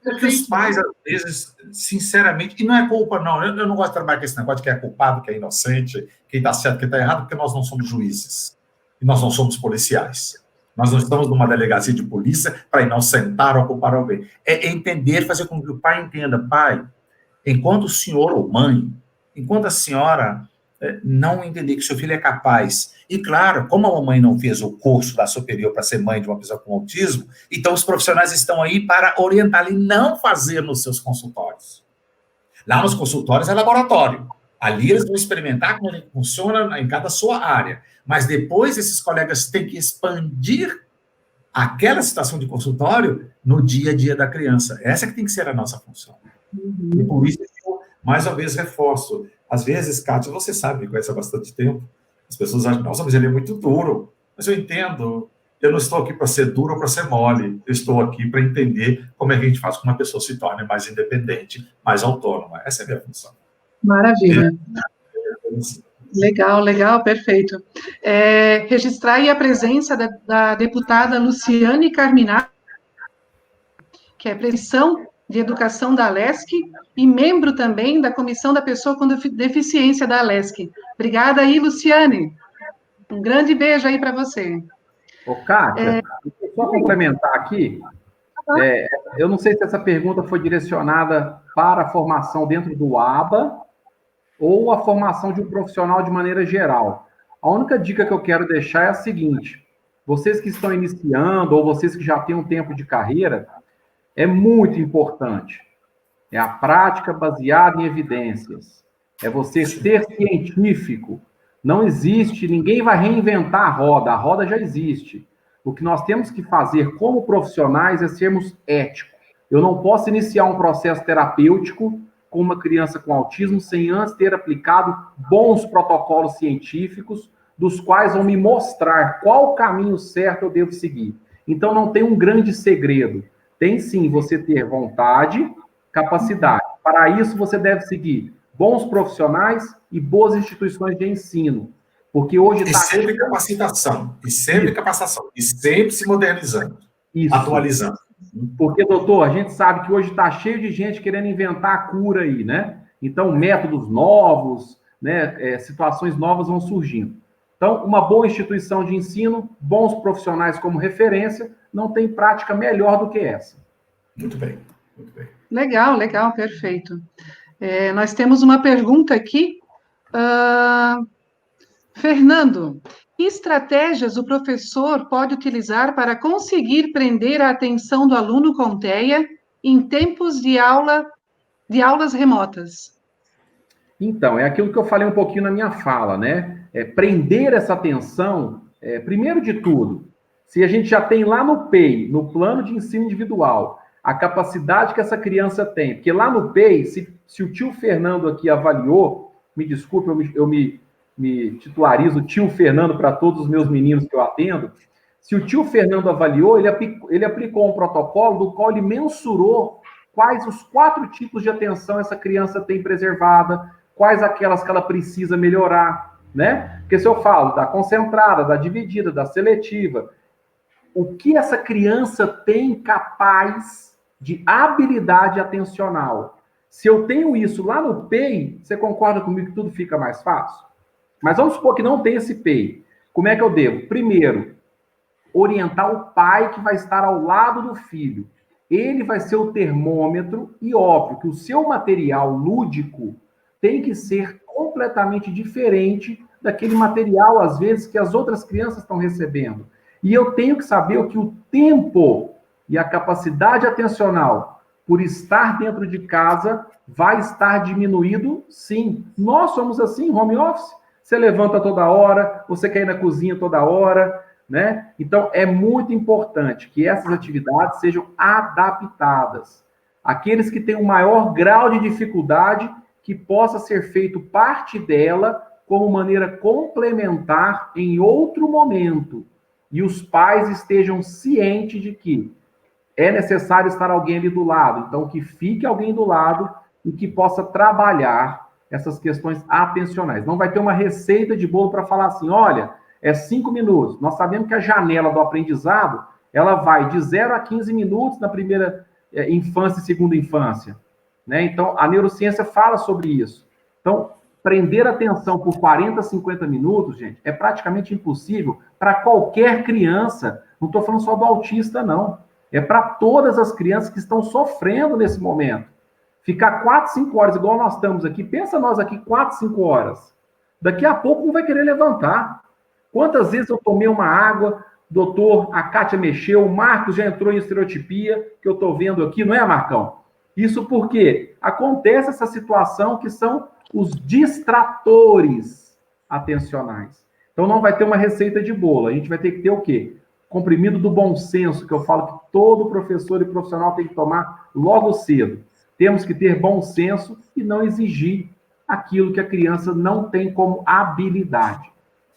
Porque os pais, às vezes, sinceramente, e não é culpa, não, eu não gosto de trabalhar com esse negócio de quem é culpado, quem é inocente, quem está certo, quem está errado, porque nós não somos juízes. E nós não somos policiais. Nós não estamos numa delegacia de polícia para inocentar ou culpar alguém. É entender, fazer com que o pai entenda, pai, enquanto o senhor ou mãe, enquanto a senhora não entender que seu filho é capaz, e claro, como a mamãe não fez o curso da superior para ser mãe de uma pessoa com autismo, então os profissionais estão aí para orientar e não fazer nos seus consultórios. Lá nos consultórios é laboratório. Ali eles vão experimentar como ele funciona em cada sua área. Mas depois esses colegas têm que expandir aquela situação de consultório no dia a dia da criança. Essa que tem que ser a nossa função. E por isso eu, mais uma vez, reforço. Às vezes, Kátia, você sabe, me conhece há bastante tempo, as pessoas acham, nossa, mas ele é muito duro. Mas eu entendo, eu não estou aqui para ser duro ou para ser mole. Eu estou aqui para entender como é que a gente faz com que uma pessoa se torne mais independente, mais autônoma. Essa é a minha função. Maravilha. Legal, legal, perfeito. Registrar aí a presença da deputada Luciane Carminati, que é presidente de Educação da ALESC e membro também da Comissão da Pessoa com Deficiência da ALESC. Obrigada aí, Luciane. Um grande beijo aí para você. Ô, Kátia, deixa eu só complementar aqui. Eu não sei se essa pergunta foi direcionada para a formação dentro do ABA ou a formação de um profissional de maneira geral. A única dica que eu quero deixar é a seguinte: vocês que estão iniciando ou vocês que já têm um tempo de carreira, é muito importante. É a prática baseada em evidências. É você ser científico. Não existe, ninguém vai reinventar a roda já existe. O que nós temos que fazer como profissionais é sermos éticos. Eu não posso iniciar um processo terapêutico com uma criança com autismo sem antes ter aplicado bons protocolos científicos, dos quais vão me mostrar qual o caminho certo eu devo seguir. Então não tem um grande segredo. Tem sim você ter vontade, capacidade. Para isso você deve seguir bons profissionais e boas instituições de ensino. Porque hoje está... E sempre capacitação, e sempre capacitação, e sempre se modernizando, atualizando. Porque, doutor, a gente sabe que hoje está cheio de gente querendo inventar a cura aí, né? Então, métodos novos, né? Situações novas vão surgindo. Então, uma boa instituição de ensino, bons profissionais como referência, não tem prática melhor do que essa. Muito bem, muito bem. Legal, legal, perfeito. Nós temos uma pergunta aqui. Fernando, que estratégias o professor pode utilizar para conseguir prender a atenção do aluno com TEA em tempos de aulas remotas? Então, é aquilo que eu falei um pouquinho na minha fala, né? Prender essa atenção, primeiro de tudo, se a gente já tem lá no PEI, no plano de ensino individual, a capacidade que essa criança tem, porque lá no PEI, se o tio Fernando aqui avaliou, me desculpe, eu me titularizo tio Fernando para todos os meus meninos que eu atendo. Se o tio Fernando avaliou, ele aplicou um protocolo do qual ele mensurou quais os 4 tipos de atenção essa criança tem preservada, quais aquelas que ela precisa melhorar, né? Porque se eu falo da concentrada, da dividida, da seletiva, o que essa criança tem capaz de habilidade atencional? Se eu tenho isso lá no PEI, você concorda comigo que tudo fica mais fácil? Mas vamos supor que não tem esse PEI. Como é que eu devo? Primeiro, orientar o pai que vai estar ao lado do filho. Ele vai ser o termômetro e, óbvio, que o seu material lúdico tem que ser completamente diferente daquele material, às vezes, que as outras crianças estão recebendo. E eu tenho que saber que o tempo e a capacidade atencional, por estar dentro de casa, vai estar diminuído, sim. Nós somos assim, home office. Você levanta toda hora, você quer ir na cozinha toda hora, né? Então, é muito importante que essas atividades sejam adaptadas. Aqueles que têm um maior grau de dificuldade, que possa ser feito parte dela como maneira complementar em outro momento. E os pais estejam cientes de que é necessário estar alguém ali do lado. Então, que fique alguém do lado e que possa trabalhar essas questões atencionais. Não vai ter uma receita de bolo para falar assim, olha, é 5 minutos. Nós sabemos que a janela do aprendizado, ela vai de 0 a 15 minutos na primeira infância e segunda infância, né? Então, a neurociência fala sobre isso. Então, prender atenção por 40, 50 minutos, gente, é praticamente impossível para qualquer criança. Não estou falando só do autista, não. É para todas as crianças que estão sofrendo nesse momento. Ficar 4, 5 horas, igual nós estamos aqui, pensa nós aqui 4, 5 horas. Daqui a pouco não vai querer levantar. Quantas vezes eu tomei uma água, doutor, a Kátia mexeu, o Marcos já entrou em estereotipia, que eu estou vendo aqui, não é, Marcão? Isso porque acontece essa situação que são os distratores atencionais. Então não vai ter uma receita de bolo, a gente vai ter que ter o quê? Comprimido do bom senso, que eu falo que todo professor e profissional tem que tomar logo cedo. Temos que ter bom senso e não exigir aquilo que a criança não tem como habilidade.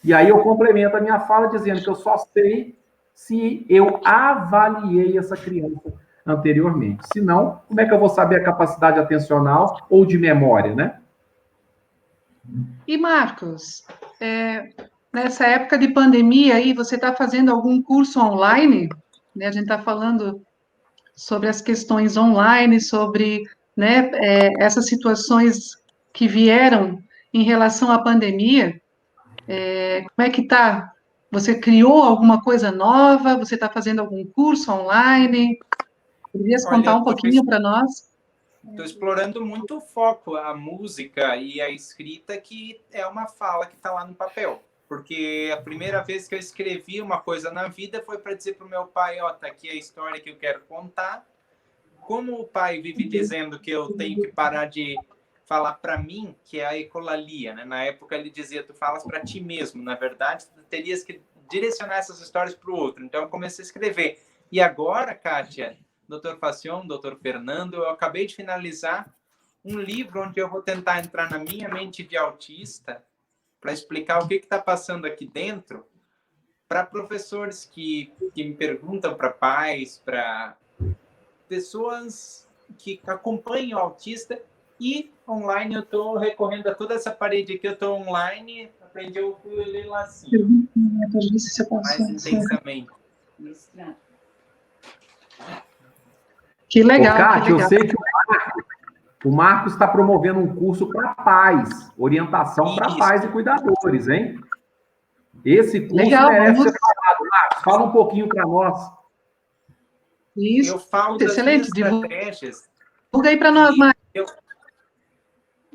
E aí eu complemento a minha fala dizendo que eu só sei se eu avaliei essa criança anteriormente. Se não, como é que eu vou saber a capacidade atencional ou de memória, né? E, Marcos, nessa época de pandemia aí, você está fazendo algum curso online? Né? A gente está falando sobre as questões online, sobre, né, essas situações que vieram em relação à pandemia. Como é que está? Você criou alguma coisa nova? Você está fazendo algum curso online? Poderias contar um pouquinho para nós? Estou explorando muito o foco, a música e a escrita, que é uma fala que está lá no papel. Porque a primeira vez que eu escrevi uma coisa na vida foi para dizer para o meu pai, ó, tá aqui a história que eu quero contar. Como o pai vive dizendo que eu tenho que parar de falar para mim, que é a ecolalia, né? Na época ele dizia, tu falas para ti mesmo. Na verdade, tu terias que direcionar essas histórias para o outro. Então eu comecei a escrever. E agora, Kátia, Dr. Facion, Dr. Fernando, eu acabei de finalizar um livro onde eu vou tentar entrar na minha mente de autista para explicar o que está passando aqui dentro para professores que me perguntam, para pais, para pessoas que acompanham o autista. E online eu estou recorrendo a toda essa parede aqui, eu estou online, aprendi o ukulele lá assim, mais intensamente. Que legal. Ô, Kátia, que legal. eu sei que o Marcos está promovendo um curso para pais, orientação para pais e cuidadores, hein? Esse curso legal, merece ser falado. Marcos, fala um pouquinho para nós. Isso, eu falo das excelente. minhas estratégias. Divulga aí para nós, Marcos.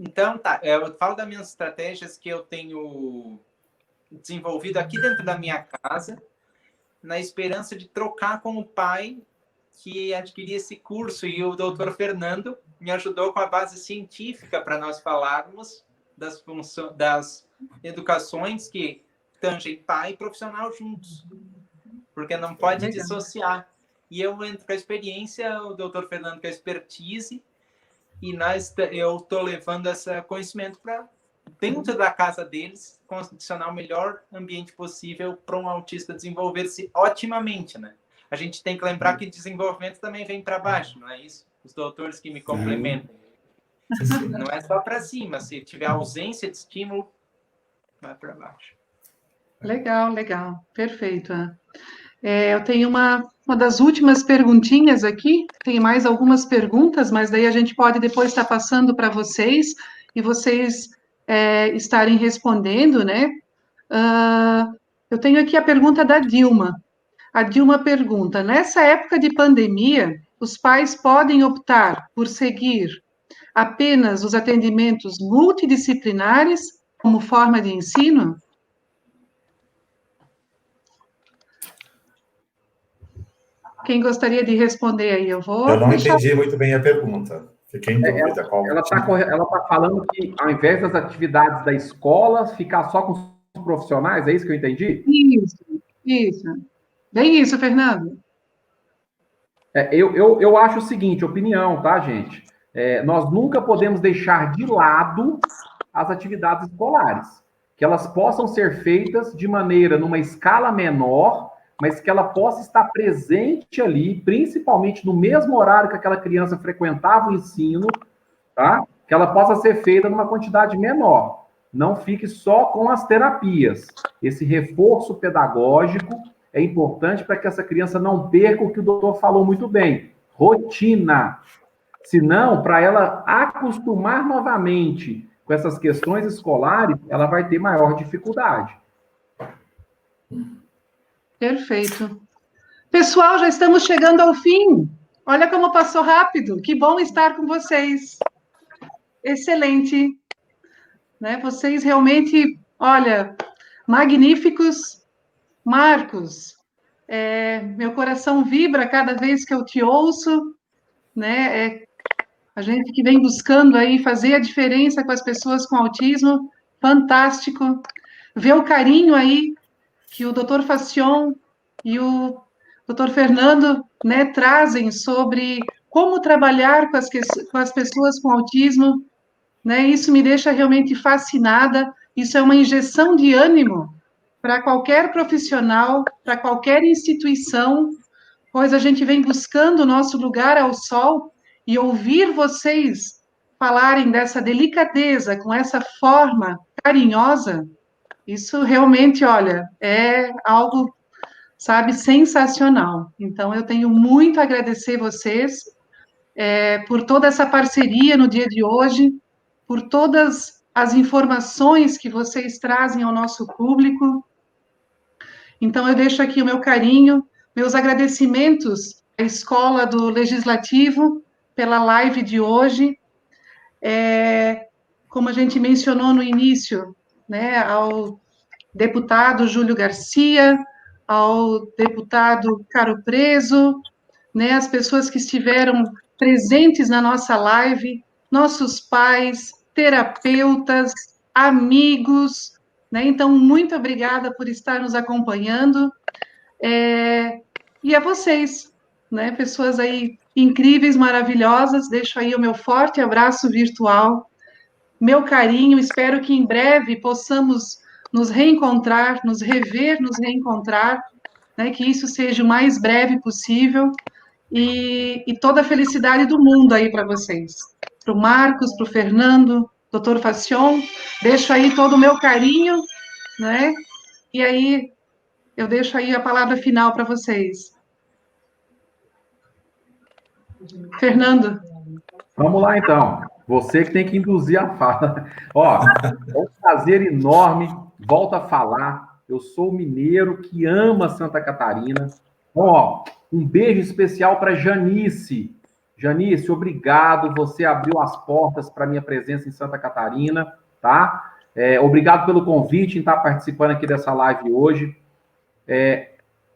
Então, tá, eu falo das minhas estratégias que eu tenho desenvolvido aqui dentro da minha casa, na esperança de trocar com o pai que adquiri esse curso, e o doutor Fernando me ajudou com a base científica para nós falarmos das educações que tangem pai e profissional juntos, porque não pode dissociar. E eu entro com a experiência, o doutor Fernando com a expertise, e eu estou levando esse conhecimento para dentro da casa deles, condicionar o melhor ambiente possível para um autista desenvolver-se otimamente, né? A gente tem que lembrar que desenvolvimento também vem para baixo, não é isso? Os doutores que me complementam. Não é só para cima. Se tiver ausência de estímulo, vai para baixo. Legal, legal. Perfeito. Eu tenho uma das últimas perguntinhas aqui. Tem mais algumas perguntas, mas daí a gente pode depois estar passando para vocês e vocês estarem respondendo, né? Eu tenho aqui a pergunta da Dilma. A Dilma pergunta: nessa época de pandemia, os pais podem optar por seguir apenas os atendimentos multidisciplinares como forma de ensino? Quem gostaria de responder aí? Eu não entendi muito bem a pergunta. Fiquei em dúvida. Ela está falando que, ao invés das atividades da escola, ficar só com os profissionais, é isso que eu entendi? Isso. Bem isso, Fernando. Eu acho o seguinte, opinião, tá, gente? Nós nunca podemos deixar de lado as atividades escolares, que elas possam ser feitas de maneira, numa escala menor, mas que ela possa estar presente ali, principalmente no mesmo horário que aquela criança frequentava o ensino, tá? que ela possa ser feita numa quantidade menor. Não fique só com as terapias. Esse reforço pedagógico é importante para que essa criança não perca o que o doutor falou muito bem, rotina. Senão, para ela acostumar novamente com essas questões escolares, ela vai ter maior dificuldade. Perfeito. Pessoal, já estamos chegando ao fim. Olha como passou rápido. Que bom estar com vocês. Excelente. Né? Vocês realmente, olha, magníficos. Marcos, meu coração vibra cada vez que eu te ouço, né? A gente que vem buscando aí fazer a diferença com as pessoas com autismo, fantástico. Ver o carinho aí que o Dr. Fassion e o Dr. Fernando, né, trazem sobre como trabalhar com as pessoas com autismo, né? Isso me deixa realmente fascinada. Isso é uma injeção de ânimo para qualquer profissional, para qualquer instituição, pois a gente vem buscando o nosso lugar ao sol e ouvir vocês falarem dessa delicadeza, com essa forma carinhosa, isso realmente, olha, é algo, sabe, sensacional. Então, eu tenho muito a agradecer vocês por toda essa parceria no dia de hoje, por todas as informações que vocês trazem ao nosso público. Então, eu deixo aqui o meu carinho, meus agradecimentos à Escola do Legislativo pela live de hoje. Como a gente mencionou no início, né, ao deputado Júlio Garcia, ao deputado Caro Preso, né, as pessoas que estiveram presentes na nossa live, nossos pais, terapeutas, amigos, né? Então, muito obrigada por estar nos acompanhando. E a vocês, né, pessoas aí incríveis, maravilhosas, deixo aí o meu forte abraço virtual, meu carinho, espero que em breve possamos nos reencontrar, nos rever, nos reencontrar, né, que isso seja o mais breve possível, e toda a felicidade do mundo aí para vocês. Para o Marcos, para o Fernando, doutor Fassion, deixo aí todo o meu carinho, né, e aí eu deixo aí a palavra final para vocês. Fernando. Vamos lá, então. Você que tem que induzir a fala. Ó, é um prazer enorme. Volto a falar. Eu sou mineiro que ama Santa Catarina. Ó, um beijo especial para Janice. Janice, obrigado. Você abriu as portas para minha presença em Santa Catarina, tá? Obrigado pelo convite em estar participando aqui dessa live hoje.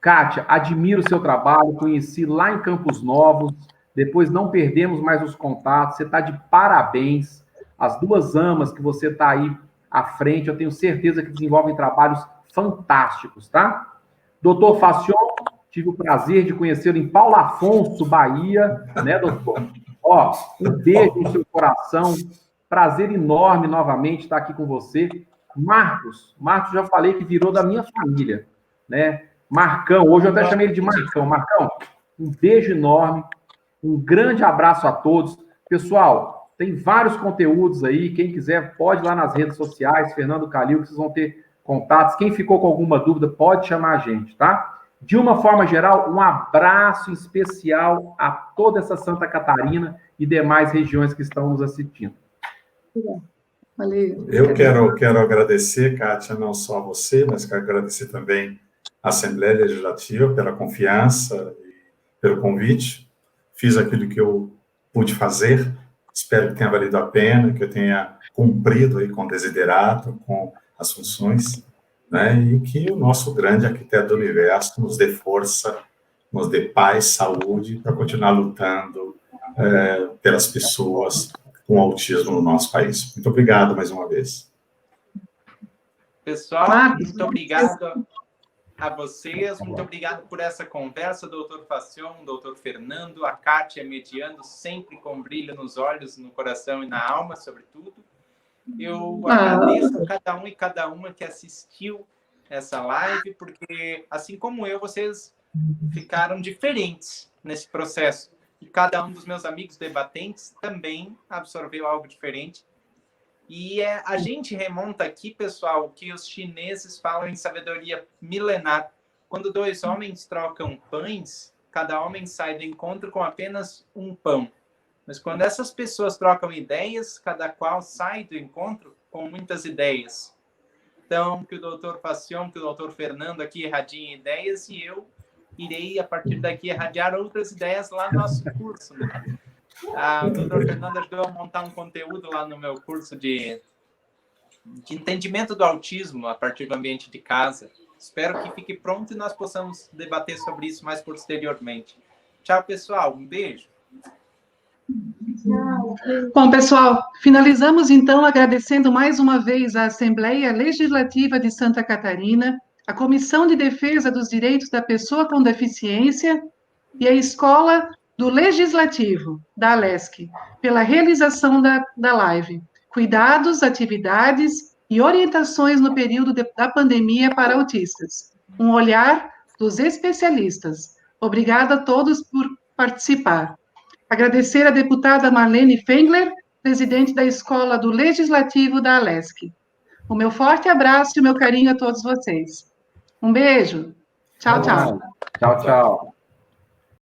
Kátia, admiro o seu trabalho. Conheci lá em Campos Novos. Depois não perdemos mais os contatos, você está de parabéns. As duas amas que você está aí à frente, eu tenho certeza que desenvolvem trabalhos fantásticos, tá? Doutor Fassion, tive o prazer de conhecê-lo em Paulo Afonso, Bahia, né, doutor? Ó, um beijo no seu coração, prazer enorme novamente estar aqui com você. Marcos, já falei que virou da minha família, né? Marcão, hoje eu até chamei ele de Marcão. Marcão, um beijo enorme. Um grande abraço a todos. Pessoal, tem vários conteúdos aí. Quem quiser, pode ir lá nas redes sociais, Fernando Calil, que vocês vão ter contatos. Quem ficou com alguma dúvida, pode chamar a gente, tá? De uma forma geral, um abraço especial a toda essa Santa Catarina e demais regiões que estão nos assistindo. Valeu. Eu quero agradecer, Kátia, não só a você, mas quero agradecer também à Assembleia Legislativa pela confiança e pelo convite. Fiz aquilo que eu pude fazer, espero que tenha valido a pena, que eu tenha cumprido aí com o desiderato, com as funções, né, e que o nosso grande arquiteto do universo nos dê força, nos dê paz, saúde, para continuar lutando pelas pessoas com autismo no nosso país. Muito obrigado mais uma vez. Pessoal, muito obrigado a vocês, muito obrigado por essa conversa, doutor Fassion, doutor Fernando, a Kátia mediando, sempre com brilho nos olhos, no coração e na alma, sobretudo. Eu agradeço a cada um e cada uma que assistiu essa live, porque, assim como eu, vocês ficaram diferentes nesse processo e cada um dos meus amigos debatentes também absorveu algo diferente. E a gente remonta aqui, pessoal, o que os chineses falam em sabedoria milenar. Quando dois homens trocam pães, cada homem sai do encontro com apenas um pão. Mas quando essas pessoas trocam ideias, cada qual sai do encontro com muitas ideias. Então, que o doutor Passion, que o doutor Fernando aqui irradiem ideias e eu irei, a partir daqui, irradiar outras ideias lá no nosso curso, né? O doutor Fernando ajudou a montar um conteúdo lá no meu curso de entendimento do autismo a partir do ambiente de casa. Espero que fique pronto e nós possamos debater sobre isso mais posteriormente. Tchau, pessoal. Um beijo. Bom, pessoal, finalizamos então agradecendo mais uma vez à Assembleia Legislativa de Santa Catarina, a Comissão de Defesa dos Direitos da Pessoa com Deficiência e a Escola do Legislativo, da ALESC, pela realização da live. Cuidados, atividades e orientações no período da pandemia para autistas. Um olhar dos especialistas. Obrigada a todos por participar. Agradecer à deputada Marlene Fengler, presidente da Escola do Legislativo da ALESC. O meu forte abraço e o meu carinho a todos vocês. Um beijo. Tchau, tchau. Tchau, tchau.